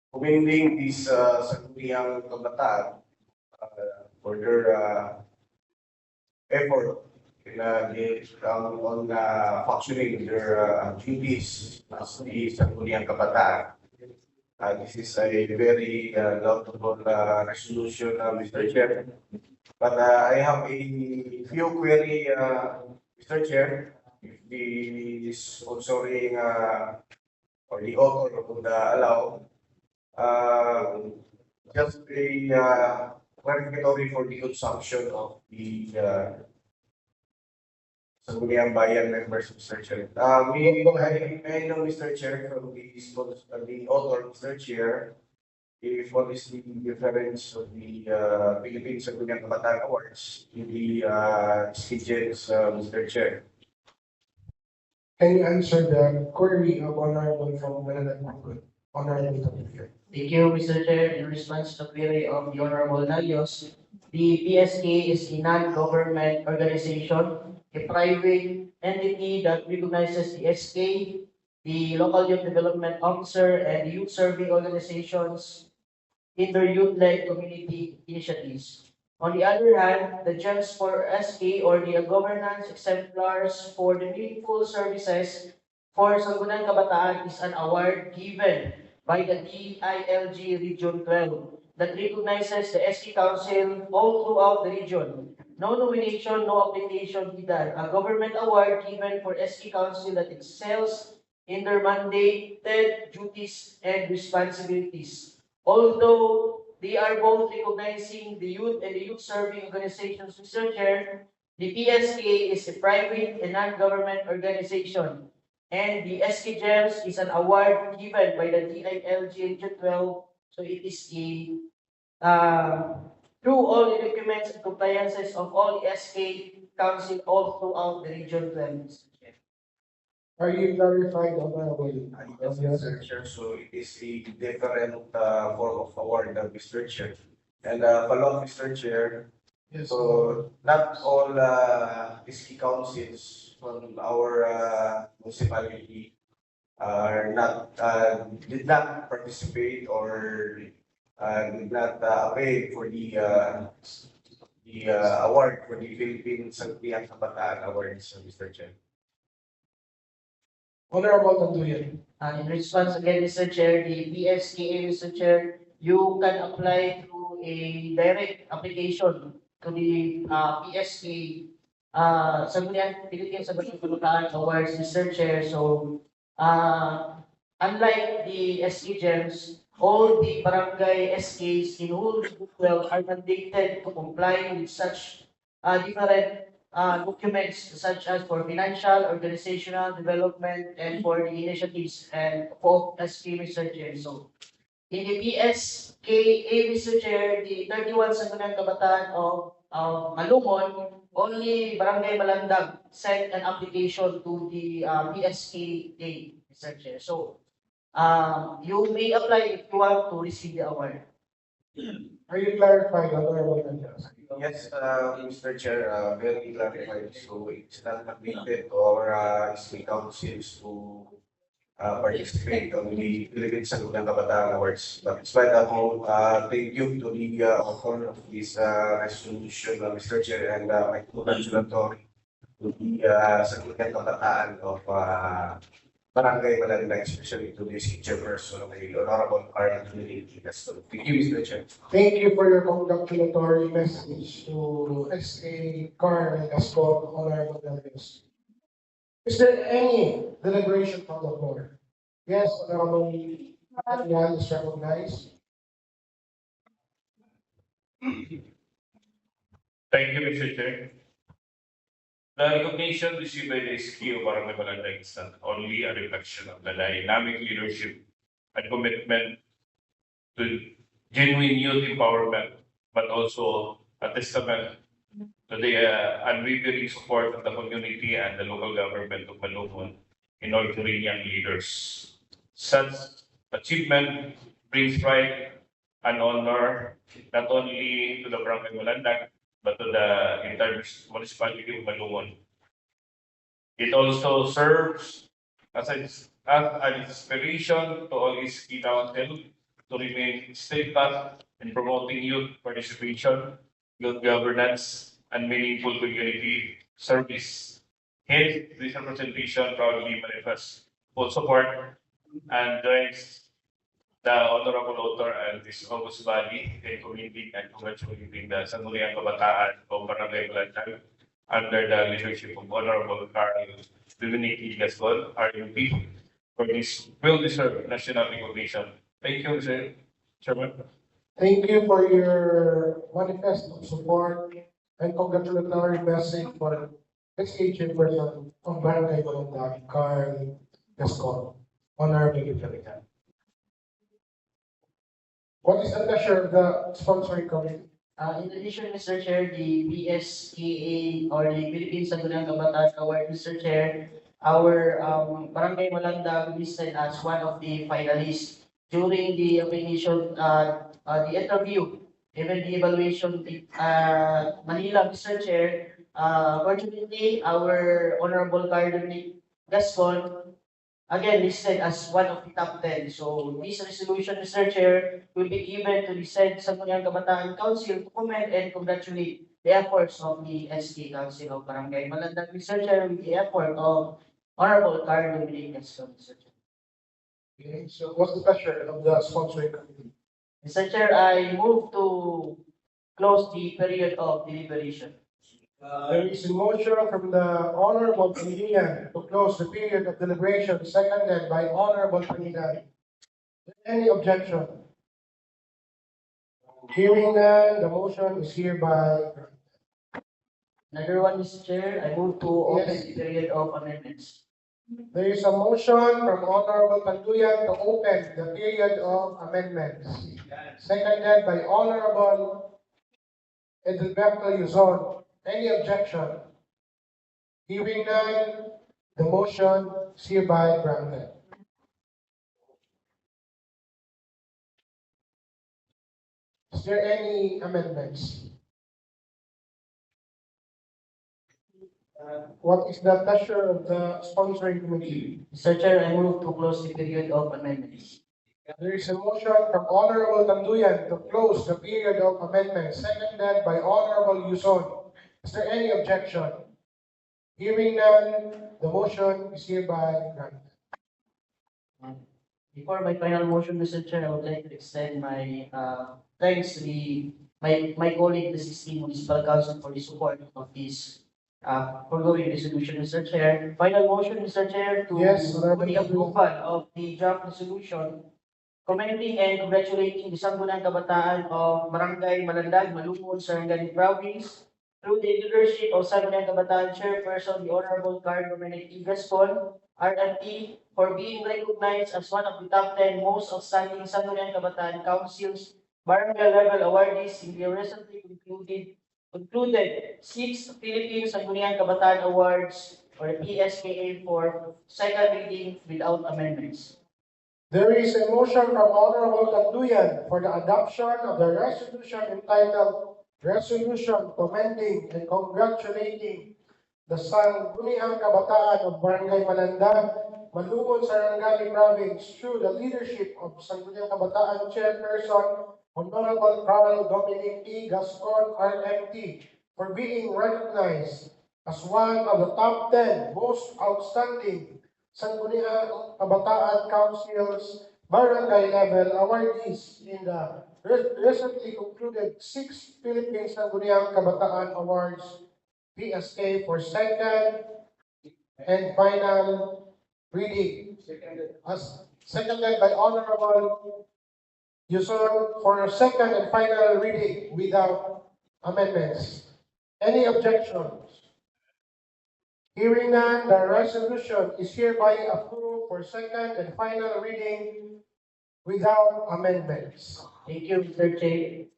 S12: commending this Sangguniang Kabataan for their effort in on functioning their duties as the Sangguniang Kabataan. This is a very laudable resolution, Mr. Chair. But I have a few query, Mr. Chair, if the sponsoring or the author would allow, just a clarificatory for the consumption of the Sangguniang Bayan members, Mr. Chair. May I know, Mr. Chair, from the author, Mr. Chair, if what is the difference of the Philippine Sangguniang Kabataan Awards in the schedules, Mr. Chair?
S1: Can you answer the query of Honorable from Manila? Honorable Tanduyan.
S5: Thank you, Mr. Chair. In response to the query of the Honorable Nalios, the PSK is a non-government organization, a private entity that recognizes the SK the local youth development officer, and youth serving organizations in their youth-led community initiatives. On the other hand, the Gems for SK or the governance exemplars for the meaningful services for Sangguniang Kabataan is an award given by the DILG Region 12 that recognizes the SK Council all throughout the region. No nomination, no application either. A government award given for SK Council that excels in their mandated duties and responsibilities. Although they are both recognizing the youth and the youth serving organizations, Mr. Chair, the PSK is a private and non-government organization, and the SK GEMS is an award given by the DILG Region 12. So it is a through all the documents and compliances of all the SK Council all throughout the Region 12. Mr. Chair.
S1: Are you clarified, Honorable?
S12: Yes, Mr. Chair, so it is a different form of award, Mr. Chair. And follow up, Mr. Chair,
S1: Yes.
S12: so not all SK councils from our municipality are not did not participate or did not avail for the award for the Philippine Sangguniang Kabataan Awards, Mr. Chair.
S1: Honorable Tanduyan.
S5: In response again, Mr. Chair, the PSKA, Mr. Chair, you can apply through a direct application to the PSK, Sangguniang Philippine Sangguniang Kabataan Awards, Mr. Chair. So, unlike the SK GEMS, all the barangay SKs in whole Region 12 are mandated to comply with such different documents such as for financial, organizational development, and for the initiatives and for SK, Mr. Chair. So, in the PSKA, Mr. Chair, the 31 Sangguniang Kabataan of Malumon, only Barangay Malandag sent an application to the PSKA, Mr. Chair. So, you may apply if you want to receive the award.
S1: Are you clarified, Honorable Tanduyan?
S12: Yes, Mr. Chair, very clarified. So it's not mandated to our SK councils to participate on the Philippine Sangguniang Kabataan Awards. But it's why ako, thank you to the author of this resolution, Mr. Chair, and my congratulatory to the Sangguniang Kabataan of Barangay Malandag, especially to the chairperson of the Honorable Carl Trinity. So thank you, Mr. Chair.
S1: Thank you for your congratulatory message to SA Carl Gascon, Honorable Delegates. Is there any deliberation from the floor? Yes, Honorable Yan is recognized.
S2: Thank you, Mr. Chair. The recognition received by the SK of Barangay Malandag is not only a reflection of the dynamic leadership and commitment to genuine youth empowerment, but also a testament to the unwavering support of the community and the local government of Malumon in nurturing young leaders. Such achievement brings pride and honor not only to the Barangay Malandag, but to the entire municipality of Malumon. It also serves as an inspiration to all its key council to remain steadfast in promoting youth participation, youth governance, and meaningful community service. Hence, this representation proudly manifests full support and joins the Honorable Author and this August Valley in community and congratulating the Sangguniang Kabataan of Barangay Malandag under the leadership of Honorable Carl Dominic Gascon, RMP, for this well-deserved national recognition. Thank you, Mr. Chairman.
S1: Thank you for your manifest of support and congratulatory message for SK Chairperson of Barangay Malandag, Carl Gascon, Honorable Delegates. What is the pleasure of the sponsoring committee?
S5: In addition, Mr. Chair, the PSKA or the Philippine Sangguniang Kabataan Award, Mr. Chair, our Barangay Malandag listed as one of the finalists during the application, the interview, even the evaluation, Manila, Mr. Chair. Fortunately, our Honorable Carl Dominic Gascon again listed as one of the top 10. So this resolution, Mr. Chair, will be given to the said Sangguniang Kabataan Council to commend and congratulate the efforts of the SK Council of Barangay Malandag, Mr. Chair, with the effort of Honorable Carl Dominguez, Mr. Chair.
S1: Okay, so what's the pleasure of the sponsoring committee?
S5: Mr. Chair, I move to close the period of deliberation.
S1: There is a motion from the Honorable Pangilinan to close the period of deliberation, seconded by Honorable Pangilinan. Any objection? Hearing none, the motion is hereby.
S5: Another one, Mr. Chair, I move to open
S1: Yes.
S5: the period of amendments.
S1: There is a motion from Honorable Panduyan to open the period of amendments, seconded by Honorable Edilberto Yuzon. Any objection? Hearing none, the motion is hereby granted. Is there any amendments? What is the pleasure of the sponsoring committee?
S5: Mr. Chair, I move to close the period of amendments.
S1: There is a motion from Honorable Tanduyan to close the period of amendments, seconded by Honorable Yuzon. Is there any objection? Hearing none, the motion is hereby granted.
S5: Before my final motion, Mr. Chair, I would like to extend my thanks to my colleague, the 16 Municipal Council, for the support of this foregoing resolution, Mr. Chair. Final motion, Mr. Chair, to
S1: Yes,
S5: for the approval of the draft resolution commending and congratulating the Sangguniang Kabataan of Barangay Malandag, Malumon, Sarangani Province through the leadership of Sangguniang Kabataan Chairperson, the Honorable Carl Dominic E. Gascon, RMT, for being recognized as one of the top 10 most outstanding Sangguniang Kabataan Councils barangay level awardees in the recently concluded 6th Philippine Sangguniang Kabataan Awards, or PSKA, for second reading without amendments.
S1: There is a motion from Honorable Tanduyan for the adoption of the resolution entitled Resolution Commending and Congratulating the Sangguniang Kabataan of Barangay Malandag, Malumon, Sarangani Province through the leadership of Sangguniang Kabataan Chairperson Honorable Carl Dominic E. Gascon, RMT, for being recognized as one of the top 10 most outstanding Sangguniang Kabataan Council's barangay level awardees in the recently concluded 6th Philippine Sangguniang Kabataan Awards, PSK, for second and final reading. As seconded by Honorable Yuzon for second and final reading without amendments. Any objections? Hearing none, the resolution is hereby approved for second and final reading without amendments.
S5: Thank you, Mr.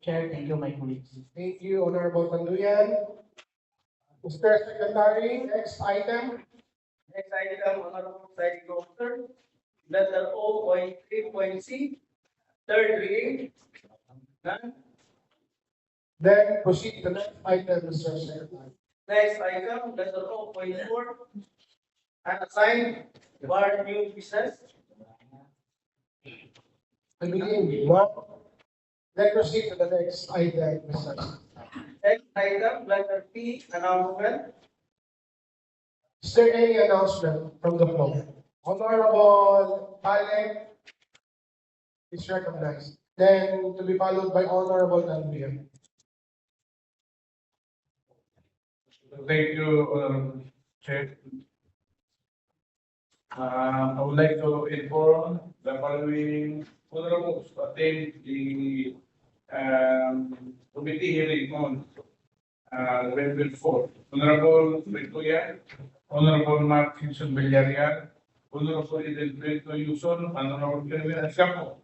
S5: Chair. Thank you, my colleagues.
S1: Thank you, Honorable Tanduyan. Mr. Secretary, next item.
S3: Next item, Honorable Presiding Officer, letter O.3.C, third reading. None.
S1: Then proceed to the next item, Mr. Secretary.
S3: Next item, letter O.4, unassigned bar new business.
S1: I begin. Then proceed to the next item, Mr. Secretary.
S3: Next item, letter P, announcement.
S1: Is there any announcement from the floor? Honorable Alec is recognized. Then to be followed by Honorable Tanduyan.
S4: Thank you, Chair. I would like to inform the following honorables to attend the committee hearing on November 4th. Honorable Victoria, Honorable Mark Hinson Villarreal, Honorable Edilberto Yuzon, and Honorable Kerwin Ascapo.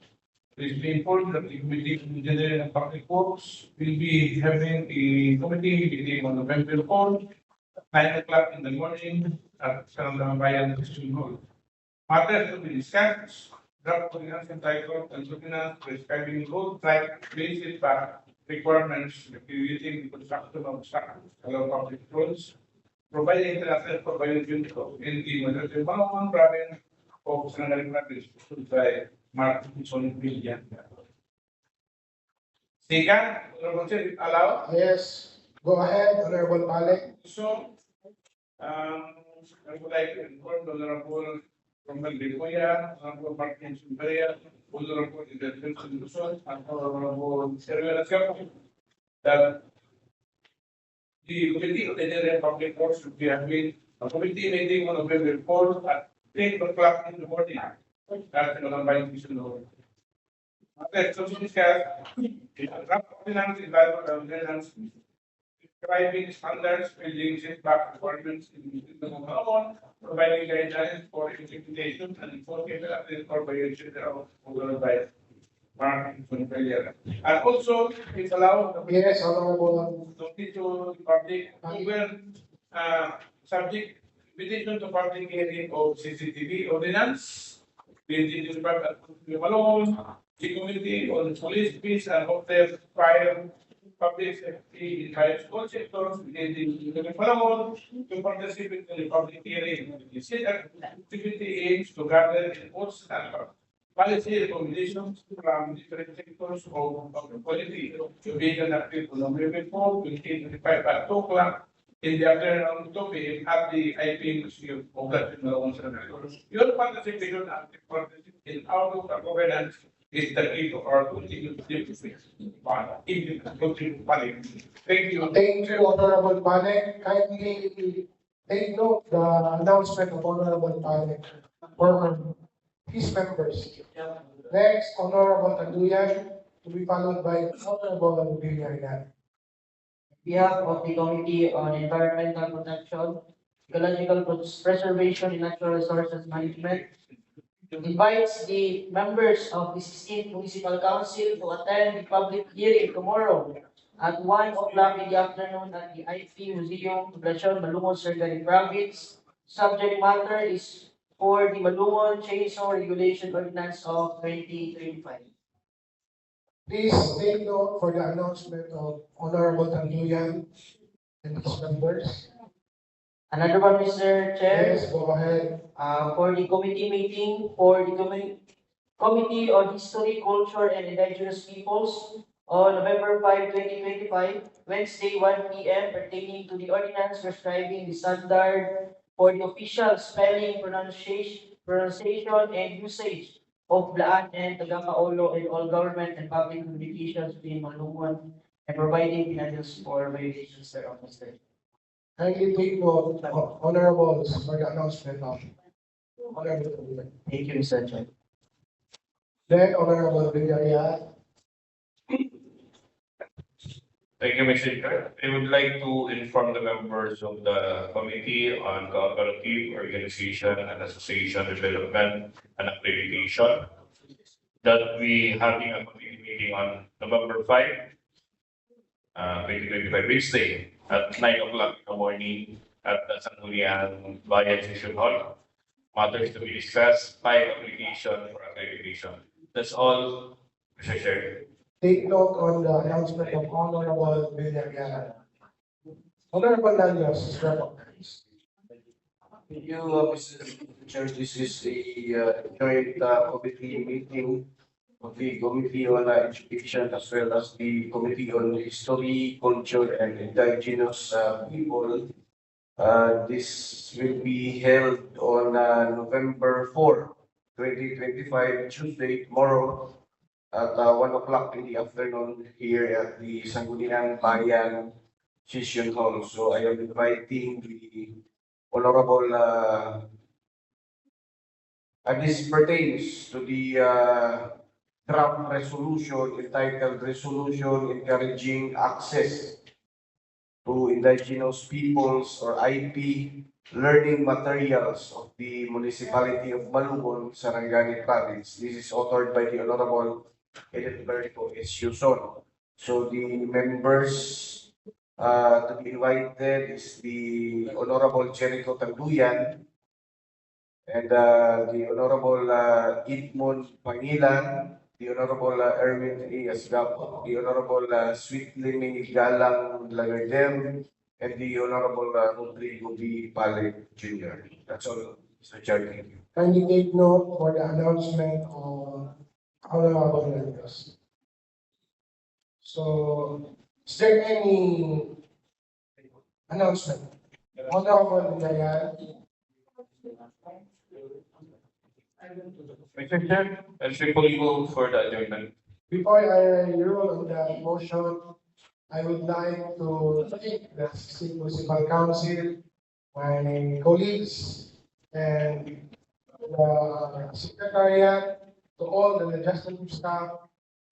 S4: Please be informed that the Committee on Engineering and Public Works will be having a committee meeting on November 4th, 9 o'clock in the morning at Bayan Christian Hall. Matters to be discussed, draft ordinance entitled and ordinance prescribing road type basis back requirements regulating the construction of structures along public roads, providing transfer for violation in the Manila Province of Sarangani Province, issued by Mark Dixon Villan. Second, Honorable Chair, if allowed.
S1: Yes, go ahead, Honorable Alec.
S4: So, I would like to inform the Honorable Romel Ligoya, Honorable Martin Superia, Honorable Intervention Solution, and Honorable Sergio Nascimento, that the Committee of General Public Works should be having a committee meeting on November 4th at 10 o'clock in the morning. That's the Vice Commissioner. After so discuss, draft ordinance ordinance describing standards, building setback requirements in the Malone, providing guidelines for implementation and enforcement of the corporation of by Mark Failure. And also, it's allowed
S1: Yes, Honorable.
S4: to the public who will subject invitation to public hearing of CCTV ordinance, the Department of Malone, the committee on police, peace, and hotel fire public safety in high school sectors within the Malone to participate in the public hearing. The said activity aims to gather inputs and policy recommendations from different sectors of the quality to be conducted on November 4, 2025 at 2 o'clock in the afternoon, 2 p.m. at the IP Museum of Latin America. Your participation and participation in outlook and governance is the key to our continued development. Thank you.
S1: Thank you, Honorable Panek. Kindly take note the announcement of Honorable Panek for his members. Next, Honorable Tanduyan, to be followed by Honorable Villarreal.
S5: On behalf of the Committee on Environmental Protection, Ecological Preservation and Natural Resources Management, invites the members of the 16th Municipal Council to attend the public hearing tomorrow at 1 o'clock in the afternoon at the IP Museum, Poblacion, Malungon, Sarangani Province. Subject matter is for the Malungon Chainsaw Regulation Ordinance of 2025.
S1: Please take note for the announcement of Honorable Tanduyan and his members.
S5: Another one, Mr. Chair.
S1: Yes, go ahead.
S5: For the committee meeting for the Committee on History, Culture, and Indigenous Peoples on November 5, 2025, Wednesday, 1 p.m., pertaining to the ordinance prescribing the standard for the official spelling, pronunciation, and usage of Blaan and Tagapaolo in all government and public communications within Malungon and providing penalties for violations thereof, Mr.
S1: Kindly take note of honorables for the announcement of Honorable Tanduyan.
S5: Thank you, Mr. Chair.
S1: Then Honorable Villarreal.
S2: Thank you, Mr. Chair. I would like to inform the members of the Committee on Cooperative Organization and Association Development and Accreditation that we having a committee meeting on November 5, 2025, Wednesday at 9 o'clock in the morning at the Sangguniang Bayan Session Hall. Matters to be discussed, 5 application for accreditation. That's all, Mr. Chair.
S1: Take note on the announcement of Honorable Villarreal. Honorable Nalios is recognized.
S12: Thank you, Mr. Chair. This is a joint committee meeting of the Committee on Education as well as the Committee on History, Culture, and Indigenous People. This will be held on November 4, 2025, Tuesday, tomorrow, at 1 o'clock in the afternoon here at the Sangguniang Bayan Session Hall. So I am inviting the Honorable, and this pertains to the draft resolution entitled Resolution Encouraging Access to Indigenous Peoples or IP Learning Materials of the Municipality of Malungon, Sarangani Province. This is authored by the Honorable Edilberto S. Yuson. So the members to be invited is the Honorable Jericho Tanduyan and the Honorable Edmond Pangilan, the Honorable Erwin A. Asgapo, the Honorable Sweetlimi Galang Lagardem, and the Honorable Rodrigo B. Pale Jr. That's all,
S2: Mr. Chair, thank you.
S1: Kindly take note for the announcement of Honorable Mendes. So, is there any announcement? Honorable Villarreal.
S2: Mr. Chair, I strictly move for the adjournment.
S1: Before I rule on the motion, I would like to thank the City Municipal Council, my colleagues, and the secretariat, to all the legislative staff,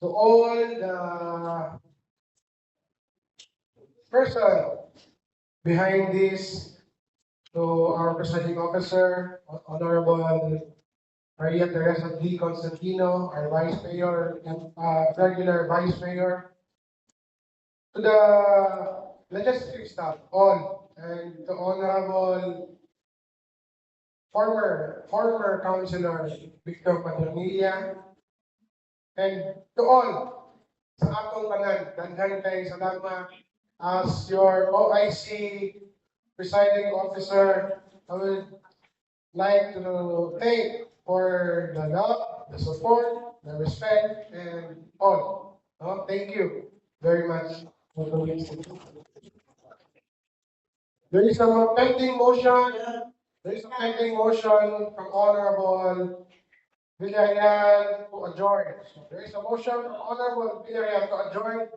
S1: to all the person behind this, to our presiding officer, Honorable Maria Teresa D. Constantino, our Vice Mayor, and regular Vice Mayor, to the legislative staff, all, and to Honorable former Councilor Victor Padronilla, and to all sa atong tanan, daghan kay salamat as your OIC presiding officer. I would like to thank for the love, the support, the respect, and all. Thank you very much. There is a pending motion. There is a pending motion from Honorable Villarreal to adjourn. There is a motion from Honorable Villarreal to adjourn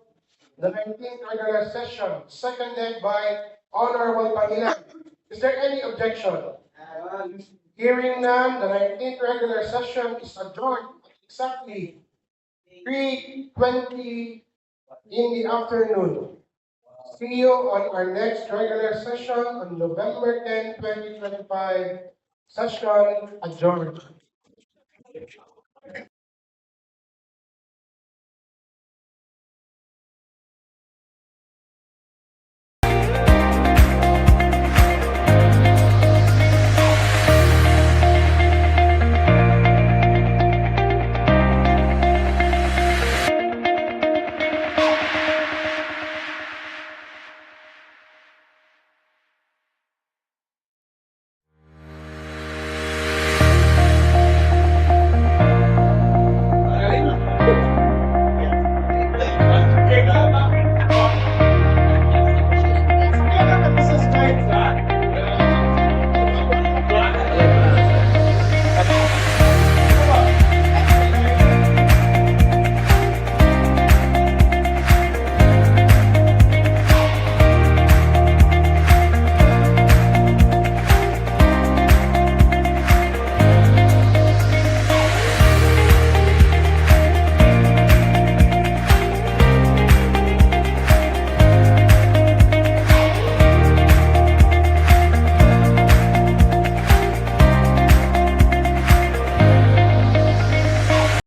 S1: the 19th regular session, seconded by Honorable Pangilan. Is there any objection? Hearing none, the 19th regular session is adjourned at exactly 3:20 in the afternoon. See you on our next regular session on November 10, 2025. Session adjourned.